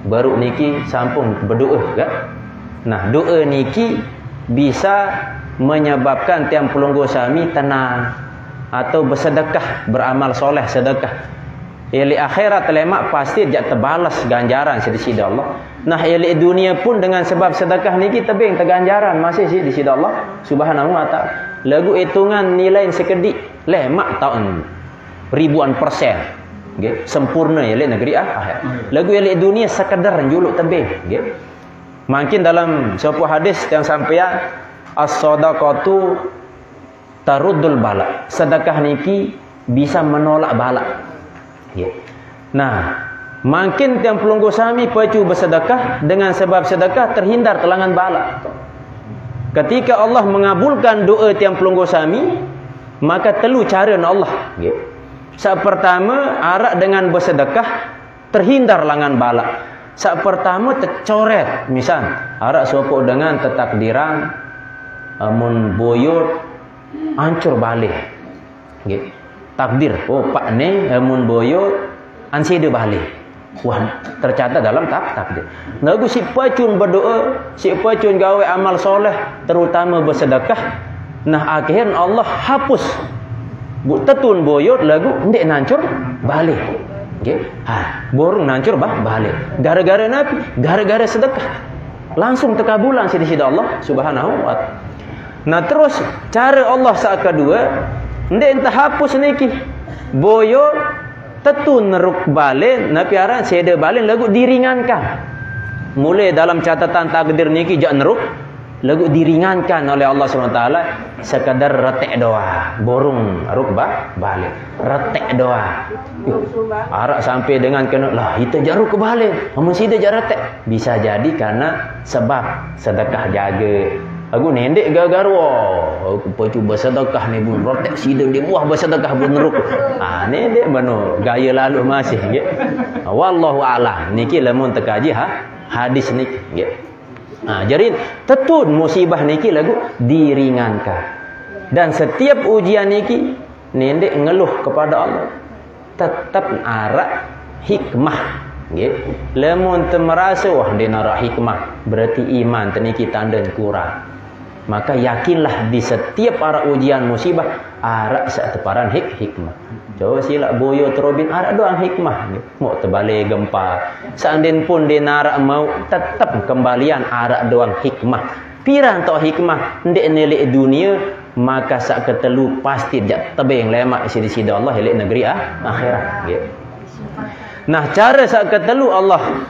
baru niki sampun berdoa kan. Nah, doa niki bisa menyebabkan tiang pelunggu sami tenang atau bersedekah, beramal soleh sedekah. Ili akhirat lemak pasti jak terbalas ganjaran di sisi Allah. Nah, ili dunia pun dengan sebab sedekah niki tebing terganjaran masih di sisi Allah Subhanahu wa taala. Lagu hitungan nilai sekedik lemak tahun ribuan persen. Okay. Sempurna ili negeri akhirat. Lagu ili dunia sekadar juluk tebing. Okay. Mungkin dalam sebuah hadis yang sampean as-shadaqatu taruddul bala. Sedekah niki bisa menolak bala. Ya. Nah, makin tiang pelunggu sami pacu bersedekah, dengan sebab sedekah terhindar kelangan bala. Ketika Allah mengabulkan doa tiang pelunggu sami, maka telu cara Allah. Ya. Saat pertama, arak dengan bersedekah terhindar langan bala. Saat pertama tercoret, misal arak sopok dengan tetakdiran amun boyot hancur balik. Ya. Takdir, oh pak ni amun boyo ansi dia balik. Wah, tercatat dalam takdir. Lagu si pacun berdoa, si pacun gawe amal soleh, terutama bersedekah. Nah, akhirnya Allah hapus. Bu tetun boyo lagu ndek nancur balik. Nggih. Borong nancur balik. Gara-gara nabi, gara-gara sedekah. Langsung terkabulan di sisi Allah Subhanahu wa taala. Nah, terus cara Allah saat kedua, ndek entah hapus niki boyo tetun neruk balik napi aran seda balik lagu diringankan. Mulai dalam catatan takdir niki jak neruk lagu diringankan oleh Allah SWT sekadar retek doa, borong ruk balik retek doa. Arak sampai dengan kena lah itu jaruk balik amun sida jak retek, bisa jadi karena sebab sedekah jaga. Aku nendek gagar wah, aku pacu bersedekah ni bun rotek sida di buah bersedekah bun neruk. Nendek bano gaya lalu masih nggih. Wallahu a'lam. Niki lamun tekaji hadis niki nggih. Jadi tetun musibah niki lagu diringankan. Dan setiap ujian niki nendek ngeluh kepada Allah. Tetap arak hikmah nggih. Lamun merasa wah dinara hikmah, berarti iman teniki tanda kurang. Maka yakinlah di setiap arah ujian musibah arak seteparan hikmah. Coba silak boyo terobin arak doang hikmah. Mau terbalik gempa. Seandainya pun dinara mau tetap kembalian arak doang hikmah. Pirang tok hikmah ndek nelik dunia, maka sak ketelu pasti jak tebing lemak di sisi Allah helik negeri akhirat. Nah, cara sak ketelu Allah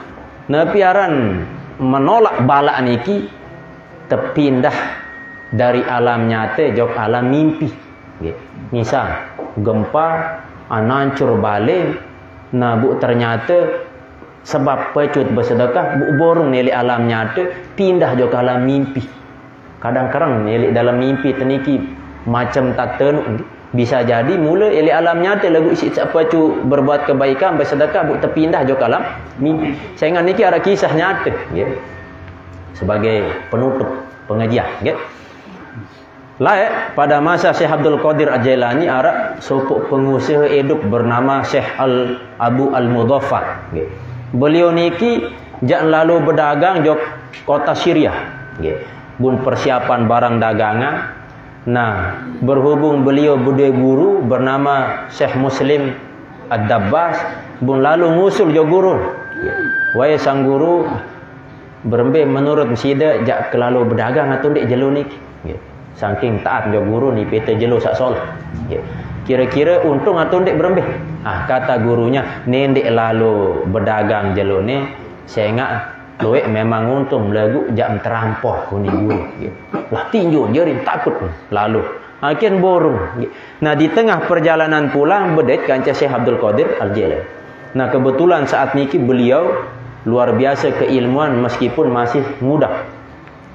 napiaran menolak bala niki terpindah dari alam nyata jok alam mimpi. Misal gempa anancur balik, nah bu ternyata sebab pecut bersedekah bu borong nelik alam nyata pindah jok alam mimpi. Kadang-kadang nelik dalam mimpi teniki macam tak tenuk. Bisa jadi mula elik alam nyata lagu isi pecut berbuat kebaikan bersedekah bu terpindah jok alam mimpi. Saya ingat niki ada kisah nyata sebagai penutup pengajian. Layak pada masa Syekh Abdul Qadir Al-Jailani ada sopok pengusaha hidup bernama Syekh Abu Al-Mudhaffar. Beliau niki jak lalu berdagang jok kota Syria. Bun persiapan barang dagangan. Nah, berhubung beliau budaya guru bernama Syekh Muslim Ad-Dabbas, bun lalu ngusul jok guru. Wahai sang guru, berembe menurut sida jak kelalu berdagang atau ndek jelo niki. Saking taat jo guru ni pete jelo sak sol. Kira-kira untung atau ndek berembih. Kata gurunya, nendek lalu berdagang jelo ni sengak luek memang untung lagu jam terampah kuni guru. Lah tinju jerin takut lalu. Akhir borong. Nah, di tengah perjalanan pulang bedet kanca Syekh Abdul Qadir Al-Jailani. Nah, kebetulan saat niki beliau luar biasa keilmuan meskipun masih muda.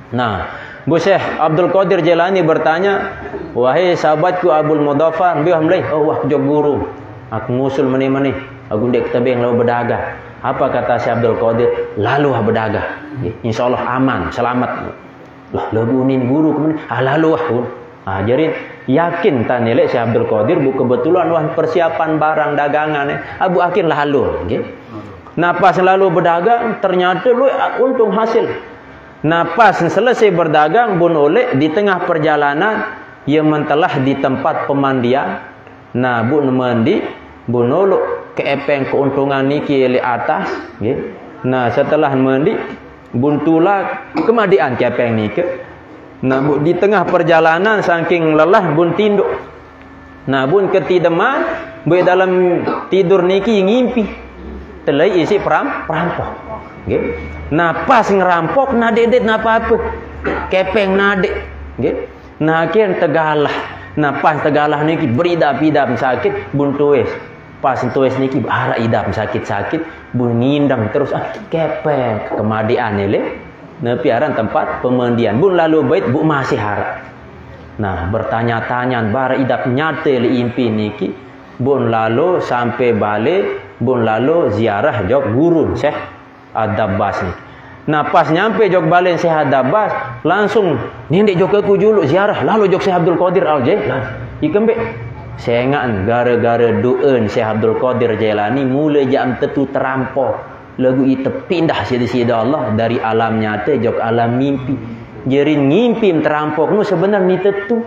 Nah, Bu Syekh Abdul Qadir Jailani bertanya, wahai sahabatku Abul Mudhaffar, biar mulai, oh wah jog guru, aku ngusul meni-meni, aku ndek tebing lalu berdagang. Apa kata Syekh Abdul Qadir? Lalu berdagang, insyaallah aman, selamat. Lah lagu nin guru kemana? Lalu jadi yakin tan nilai Syekh Abdul Qadir bu kebetulan wah persiapan barang dagangan abu akhir lalu. Napas lalu berdagang, ternyata lu untung hasil. Napas selesai berdagang, bun oleh di tengah perjalanan, ia mentelah di tempat pemandian. Nah, bun mandi, bun olok ke epeng keuntungan niki li atas. Nah, setelah mandi, bun tulak kemandian ke epeng niki. Nah, bun di tengah perjalanan, saking lelah, bun tinduk. Nah, bun ketideman, bun dalam tidur niki ngimpi. Telai isi perampok. Okay. Nah pas ngerampok nadet apa-apa. Kepeng nadet. Okay. Nah akhir tegalah. Nah pas tegalah niki beridap-idap sakit bun tues. Pas tues niki arah idap sakit-sakit bun ngindang terus kepeng kemadian ele. Nepi aran tempat pemandian. Bun lalu bait bu masih harap. Nah bertanya-tanya bar idap nyata li impi niki. Bun lalu sampai balik, bun lalu ziarah jog guru Syekh Ad-Dabbas ni. Nah pas nyampe jog balik Syekh Ad-Dabbas, langsung nindik jog ke kujulu ziarah, lalu jog Syekh Abdul Qadir Al-Jailani. Ikembe sengan gara-gara doen Syekh Abdul Qadir Jailani mulai jam tetu terampok. Lagu itu pindah sida-sida Allah dari alam nyata jog alam mimpi. Jadi ngimpi terampok nu sebenarnya tetu.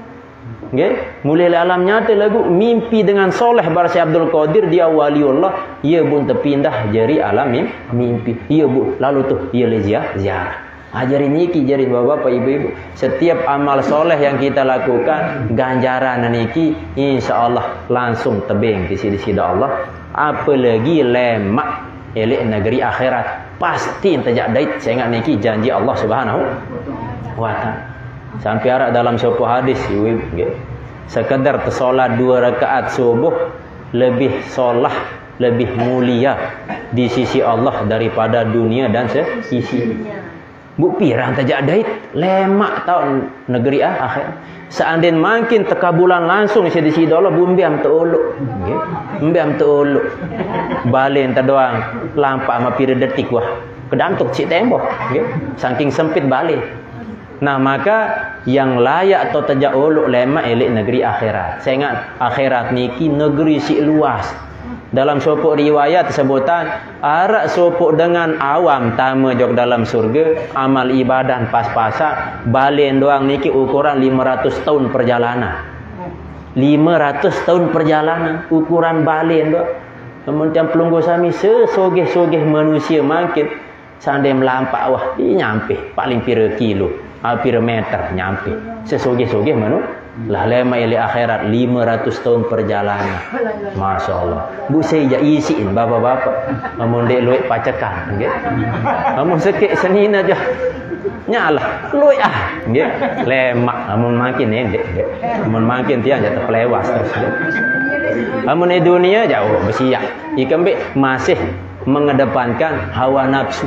Okay. Mulai alam nyata lagu mimpi dengan soleh bar Syekh Abdul Qadir dia waliullah, ia pun terpindah jadi alam mimpi. Ia bu lalu tuh ia ziarah. Ajarin niki jari bapak ibu-ibu, setiap amal soleh yang kita lakukan ganjaran niki insyaallah langsung tebing di sisi Allah. Apalagi lemak elek negeri akhirat pasti terjak dait saya ingat niki janji Allah Subhanahu wa taala. Sampai arak dalam sebuah hadis sekedar tersolat 2 rakaat subuh lebih solah, lebih mulia di sisi Allah daripada dunia dan sisi. Bu pirang tajak dait lemak tahun negeri akhir. Seandainya makin tekabulan langsung di sisi Allah bumbiam teolok. Bumbiam teolok. Balen terdoang lampak sama pira detik wah. Kedantuk cik tembok. Saking sempit balen. Nah maka yang layak atau tajak olok lemak elek negeri akhirat. Saya ingat akhirat niki negeri si luas. Dalam sopok riwayat sebutan arak sopok dengan awam tama jog dalam surga amal ibadah pas-pasan balen doang niki ukuran 500 tahun perjalanan. 500 tahun perjalanan ukuran balen doang. Kemudian pelunggu sami sesogeh-sogeh manusia makin sandai melampak wah dia nyampe paling pira kilo. Hampir meter nyampe sesogeh-sogeh manu lah lema ili akhirat 500 tahun perjalanan. Masya Allah bu saya isiin bapak-bapak amun dek luik pacakan okay? Amun sekik senin aja nyalah luik okay? Lemak amun makin endek amun makin tiang jatuh pelewas terus okay? Amun di dunia jauh bersiap ikan masih mengedepankan hawa nafsu.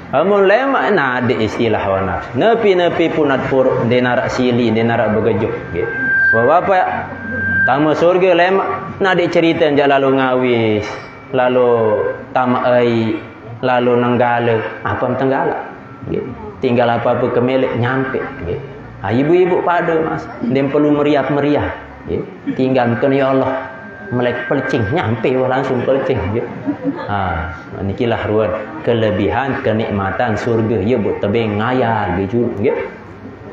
Amun lemak nah ada istilah hawa nafsu. Nepi punat pur denarak sili denarak begejuk. Bapak tamu surga lemak nah ada cerita jak lalu ngawis, lalu tamai, lalu nenggala, apa tenggala. Tinggal apa-apa kemelek nyampe. Ibu-ibu pada mas, dem perlu meriah-meriah. Tinggal kan ya Allah melek pelicing nyampe langsung pelicing nikilah ruan kelebihan kenikmatan surga ya buat tebing ngayal biju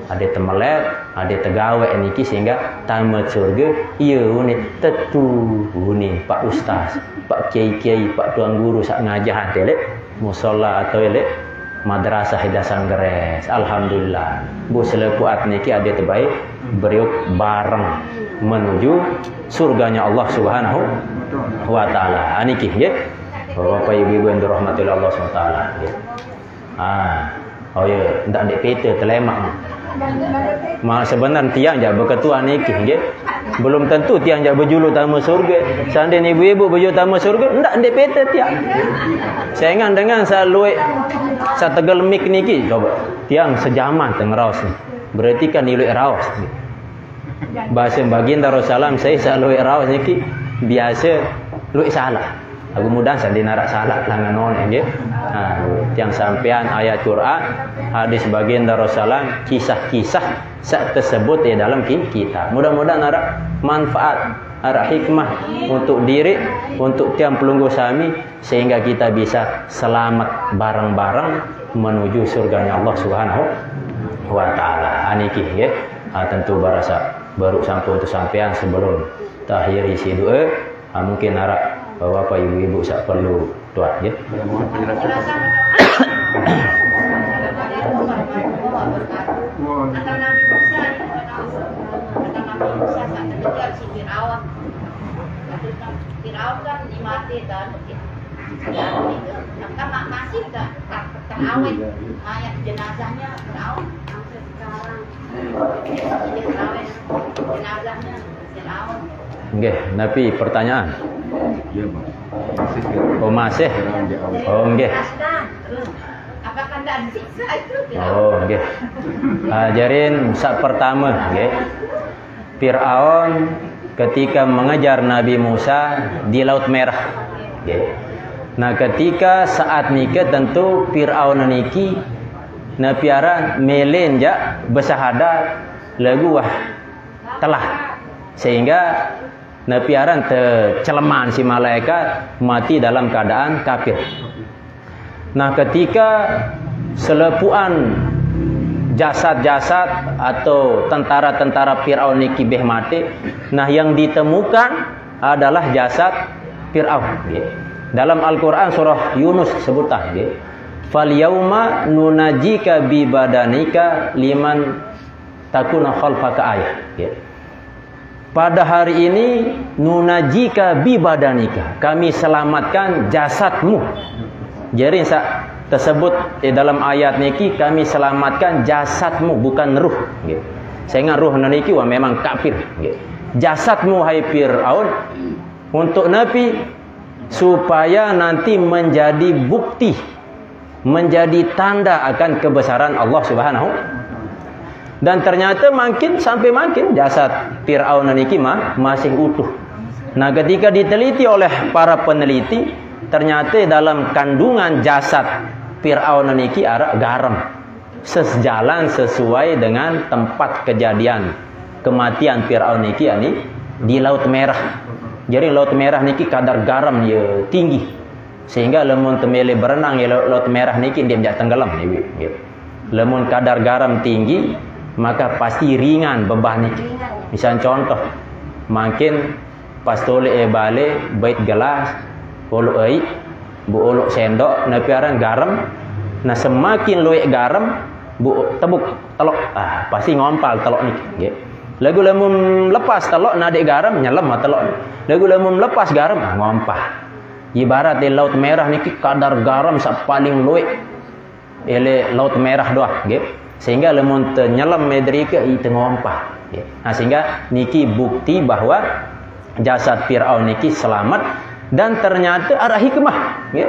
ada temelek ada tegawe niki sehingga tamat surga iya unit tetu unit pak ustaz pak kiai pak tuan guru sak ngajahan telek musalla atau elek madrasah hidasan geres alhamdulillah bu selepuat niki ada terbaik beriuk bareng menuju surganya Allah Subhanahu wa taala. Aniki nggih. Bapak ibu yang dirahmati Allah Subhanahu wa taala nggih. Oh ya, ndak ndek pete telemak. Sebenarnya tiang jak berketua niki nggih. Belum tentu tiang jak berjulu tamu surga. Seandainya ibu-ibu berjulu tamu surga, ndak ndek pete tiang. Saingan dengan salui sategel mik niki coba. Tiang sejaman teng raos ni. Berarti kan nilai raos ni. Bahasa baginda Rasulullah saya selalu rawas niki biasa lu salah. Aku mudah saya dinarak salah langan non nggih. Yang sampean ayat Quran, hadis baginda Rasulullah, kisah-kisah sak tersebut di dalam kitab. Mudah-mudahan narak manfaat ada hikmah untuk diri, untuk tiang pelunggu sami, sehingga kita bisa selamat bareng-bareng menuju surganya Allah Subhanahu wa taala. Aniki ya. Tentu barasa baru sampai untuk sampean sebelum takhiri si doa. Mungkin harap bapak ibu-ibu sak perlu tuat ya. Firaun kan dimati dan masih terawet mayat jenazahnya Firaun sampai sekarang jenazahnya Firaun. Oke, Nabi pertanyaan. Iya, Bang. Oh masih. Oh nggih. Apakah tidak disiksa itu? Oh nggih. Ajarin sak pertama nggih. Firaun ketika mengejar Nabi Musa di Laut Merah. Nggih. Nah, ketika saat nikah tentu Firaun niki napiaran melenja besahadat lagu wah telah, sehingga napiaran terceleman si malaikat mati dalam keadaan kafir. Nah, ketika selepuan jasad-jasad atau tentara-tentara Firaun niki beh mati, nah yang ditemukan adalah jasad Firaun. Dalam Al-Quran surah Yunus sebutan, fal yauma nunajika bi badanika liman takuna khalfaka ayah. Pada hari ini nunajika bi badanika, kami selamatkan jasadmu. Jadi tersebut dalam ayat niki kami selamatkan jasadmu, bukan ruh. Sehingga ruh niki wah memang kafir. Jasadmu hai Firaun untuk Nabi supaya nanti menjadi bukti, menjadi tanda akan kebesaran Allah Subhanahu. Dan ternyata makin sampai makin jasad Firaun niki masih utuh. Nah, ketika diteliti oleh para peneliti, ternyata dalam kandungan jasad Firaun niki ada garam. Sejalan sesuai dengan tempat kejadian kematian Firaun niki di Laut Merah. Jadi Laut Merah niki kadar garam dia tinggi, sehingga lemun temele berenang ya Laut Merah niki dia tidak tenggelam ni. Lemun kadar garam tinggi, maka pasti ringan beban niki. Misal contoh, makin pas tole bale bait gelas, olok air, bu olok sendok, napiaran garam. Nah, semakin luwek garam, bu tebuk telok, pasti ngompal telok niki. Lagu lemum lepas telok nadik garam nyelam telok. Lagu lemum lepas garam ngompah. Ibarat di Laut Merah niki kadar garam sak paling luwek ele Laut Merah doang, nggih. Sehingga lemum nyelam medrika itu ngompah. Nah, sehingga niki bukti bahwa jasad Firaun niki selamat dan ternyata ada hikmah, nggih.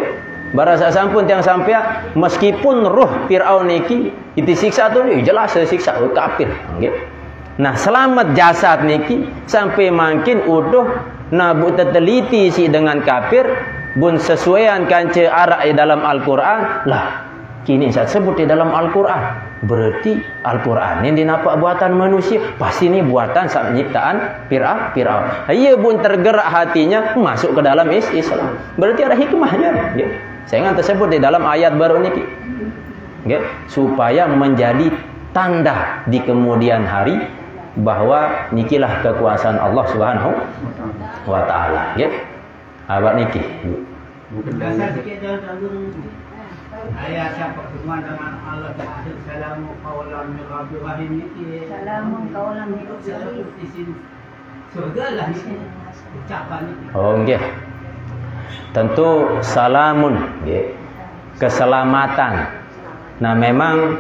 Barasa sampun tiang sampai meskipun roh Firaun niki disiksa tu jelas disiksa kafir, nggih. Nah, selamat jasad niki sampai makin utuh. Nah, bu teliti si dengan kafir bun sesuaian kanca arak di dalam Al-Quran lah. Kini saya sebut di dalam Al-Quran, berarti Al-Quran ini nampak buatan manusia, pasti ini buatan ciptaan Firaun. Ia pun tergerak hatinya masuk ke dalam Islam. Berarti ada hikmahnya. Saya tersebut di dalam ayat baru niki, supaya menjadi tanda di kemudian hari bahwa nikilah kekuasaan Allah Subhanahu wa taala, ya. Abad niki. Dasar sikit dalam ayat siapa firman dengan Allah Ta'ala, salamun qawlan min rabbir rahim niki. Salamun qawlan min rabbir rahim. Di sini surga lah niki ucapan niki. Oh nggih. Tentu salamun, nggih. Keselamatan. Nah, memang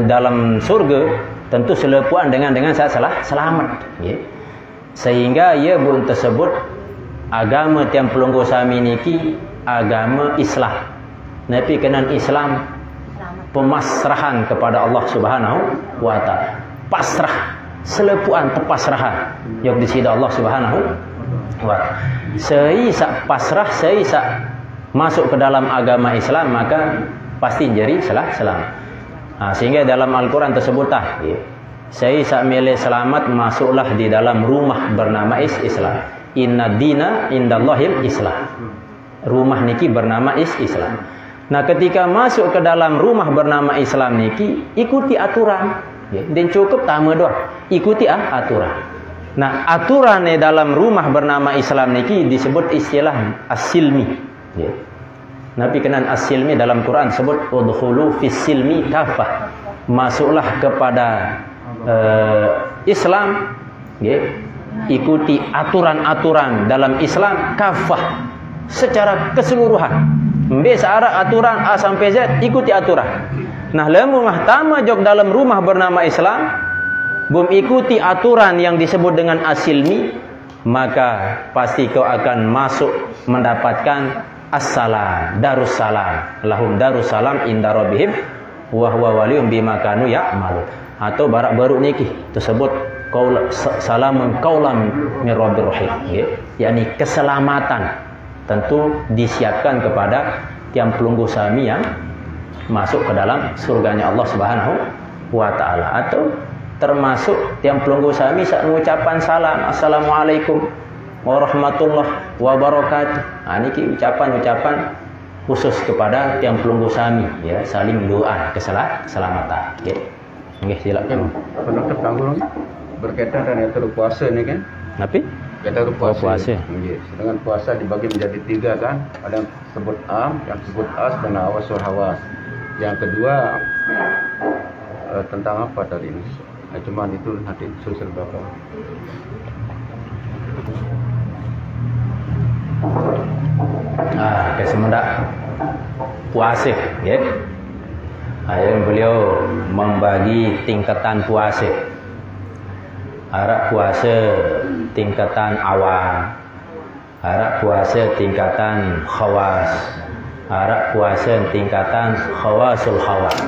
dalam surga tentu selepuan dengan salah selamat, ya. Sehingga ia pun tersebut agama tiang pelunggu sami niki agama Islam. Nabi kenan Islam pemasrahan kepada Allah Subhanahu wa taala. Pasrah, selepuan terpasrahan yang disida Allah Subhanahu wa taala. Seisa pasrah, seisa masuk ke dalam agama Islam, maka pasti jadi selamat. Nah, sehingga dalam Al-Quran tersebut saya sak mele selamat masuklah di dalam rumah bernama Islam. Inna dina indallahil Islam. Rumah niki bernama Islam. Nah, ketika masuk ke dalam rumah bernama Islam niki, ikuti aturan. Ya, dan cukup tama doa. Ikuti aturan. Nah, aturan di dalam rumah bernama Islam niki disebut istilah as-silmi. Ya. Nabi kenan as-silmi dalam Quran sebut udkhulu fis silmi kafah. Masuklah kepada Islam, ya. Ikuti aturan-aturan dalam Islam kafah secara keseluruhan. Biasa aturan A sampai Z, ikuti aturan. Nah, lemu mah tama jok dalam rumah bernama Islam, belum ikuti aturan yang disebut dengan as-silmi, maka pasti kau akan masuk mendapatkan as-salam, darussalam. Lahum darussalam inda rabbihim wa huwa waliyum bima kanu ya'malun. Atau barak baru niki tersebut salamun qaulan min rabbir rahim, ya. yakni keselamatan tentu disiapkan kepada tiang pelunggu sami yang masuk ke dalam surganya Allah Subhanahu wa taala. Atau termasuk tiang pelunggu sami saat mengucapkan salam, assalamualaikum warahmatullahi wabarakatuh. Nah, niki ucapan-ucapan khusus kepada tiang pelunggu sami, ya, saling doa keselamatan, ya. Nggih, silakan. Dokter tanggung berkaitan dengan itu puasa ni kan? Tapi Kita tu puasa. Puasa. Dengan puasa dibagi menjadi 3 kan? Ada yang sebut am, yang sebut as dan awasul hawas. Yang kedua tentang apa tadi ini? Cuma itu nanti susul bapak. Ke semendak puasa, ya. Yang beliau membagi tingkatan puasa. Arak puasa tingkatan awam, arak puasa tingkatan khawas, arak puasa tingkatan khawasul khawas.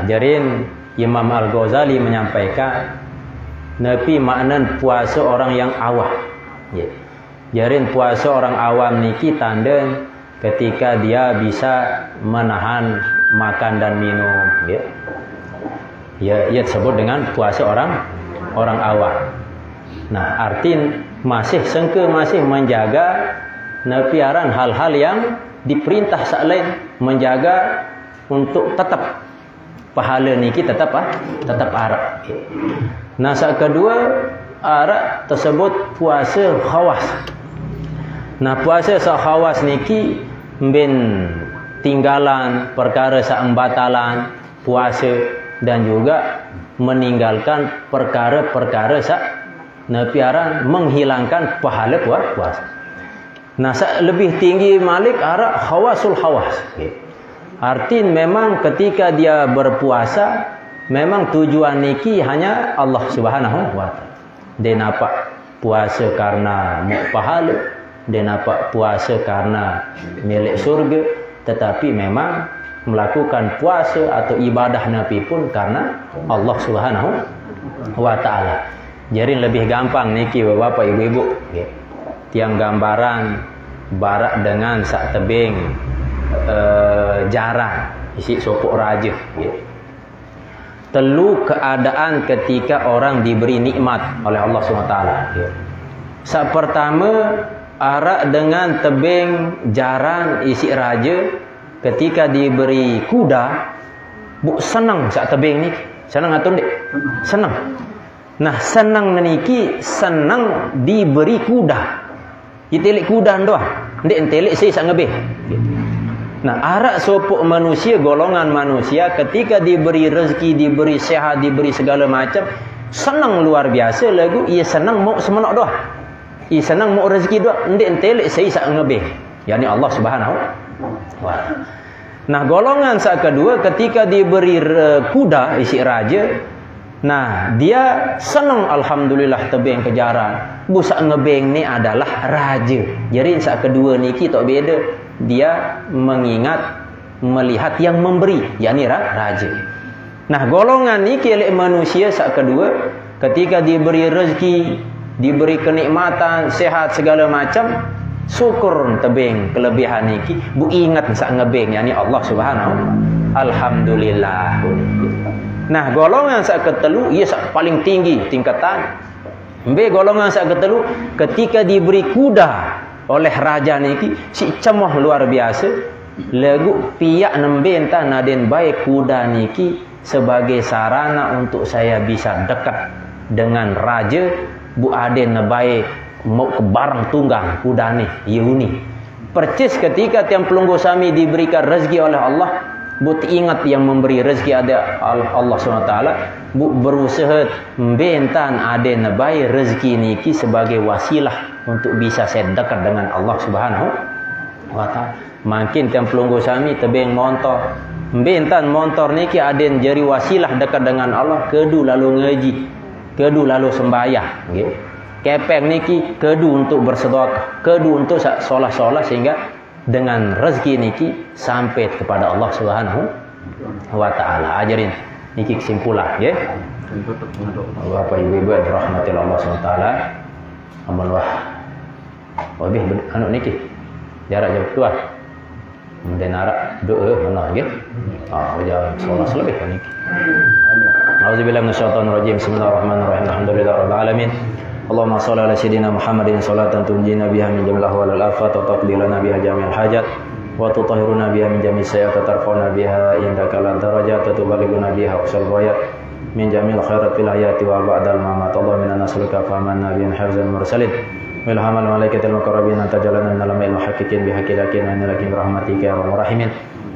Jarin Imam Al-Ghazali menyampaikan Nabi maknan puasa orang yang awam, ya. Jarin puasa orang awam niki tanda ketika dia bisa menahan makan dan minum, ya. Ya, ia disebut dengan puasa orang awam. Nah, artin masih sengke masih menjaga nepiaran hal-hal yang diperintah selain menjaga untuk tetap pahala niki tetap arak. Nah, sak kedua arak tersebut puasa khawas. Nah, puasa sak khawas niki ben tinggalan perkara sak embatalan puasa dan juga meninggalkan perkara-perkara sak nepiaran menghilangkan pahala puasa. Nah, lebih tinggi malik arak khawasul khawas. Artin memang ketika dia berpuasa memang tujuan niki hanya Allah Subhanahu wa taala. Dia nampak puasa karena pahala, dia nampak puasa karena milik surga, tetapi memang melakukan puasa atau ibadah Nabi pun karena Allah Subhanahu wa taala. Jadi lebih gampang niki bapak ibu-ibu, ya. Tiang gambaran barak dengan sak tebing jarang isi sopok raja, ya. Telu keadaan ketika orang diberi nikmat oleh Allah Subhanahu wa taala, ya. Sak pertama arak dengan tebing jarang isi raja. Ketika diberi kuda, bu senang sak tebing ni. Senang atau ndik? Senang. Nah, senang niki senang diberi kuda. Ditelik kuda doang. Ndik entelik si sak ngebeh. Nah, arak sopok manusia, golongan manusia ketika diberi rezeki, diberi sehat, diberi segala macam, senang luar biasa lagu. Ia senang mau semenok doang. Ia senang mau rezeki doang. Ndik entelik si sak ngebeh. Yani Allah Subhanahu. Wah. Nah, golongan sak kedua ketika diberi kuda isi raja, nah dia senang alhamdulillah tebing kejaran. Busak ngebeng ni adalah raja. Jadi sak kedua niki tak beda. Dia mengingat melihat yang memberi, yakni raja. Nah, golongan niki oleh manusia sak kedua ketika diberi rezeki, diberi kenikmatan, sehat segala macam, syukur tebing kelebihan niki, bu ingat sak ngebeng yakni Allah Subhanahu. Alhamdulillah. Nah, golongan sak ketelu ia sak paling tinggi tingkatan. Ambil golongan sak ketelu ketika diberi kuda oleh raja niki si cemoh luar biasa. Lagu piak nembe entah naden baik kuda niki sebagai sarana untuk saya bisa dekat dengan raja. Bu aden baik mau ke barang tunggang kuda ni Yuni. Percis ketika tiang pelunggu sami diberikan rezeki oleh Allah, bu ingat yang memberi rezeki ada Allah SWT. Bu berusaha bentan ada nabai rezeki niki sebagai wasilah untuk bisa saya dekat dengan Allah Subhanahu wa Ta'ala. Makin tiang pelunggu sami tebeng montor, bentan montor niki ada jari wasilah dekat dengan Allah. Kedu lalu ngaji, kedu lalu sembahyang, gitu. Kepeng niki kedu untuk bersedekah, kedu untuk solah-solah, sehingga dengan rezeki niki sampai kepada Allah Subhanahu wa Ta'ala. Ajarin niki kesimpulan, ya. Bapak Ibu rahmatillah Allah Subhanahu wa Ta'ala. Amun wah lebih anu niki jarak jauh tua. Kemudian arak doa mana, ya. Jangan solah lebih niki. Auzubillahi minasyaitonir rajim. Bismillahirrahmanirrahim. Alhamdulillahirabbil alamin. Allahumma shalli ala sayyidina Muhammadin salatan tunjina biha min jamil ahwal al afat wa taqbilana biha jami'al hajat wa tutahhiruna biha min jami'is sayyi'at wa tarfa'una biha indaka lan darajat wa tuballighuna biha aqsal ghayat min jamil khairat fil hayati wa ba'dal mamat. Allahumma inna nas'aluka fahman nabiyyin hifzal mursalin wa ilhamal malaikatil muqarrabin tajalana min al-ma'il muhaqqiqin bi haqqil yakin wa innallahi rahmatika ya arhamar rahimin.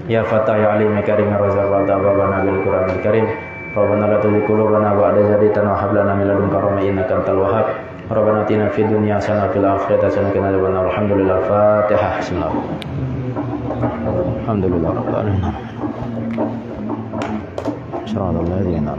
Ya fatah ya alim ya karim ya razzaq wa tabana bil qur'anil karim. Rabbana la tuzigh qulubana ba'da idh hadaytana wa hab lana min ladunka rahmatan innaka antal wahhab. Rabbana atina fid dunya hasanah wa fil akhirati hasanah wa qina adzabannar. Alhamdulillah. Fatihah. Bismillah. Alhamdulillah rabbil alamin. Shukran lillahi wa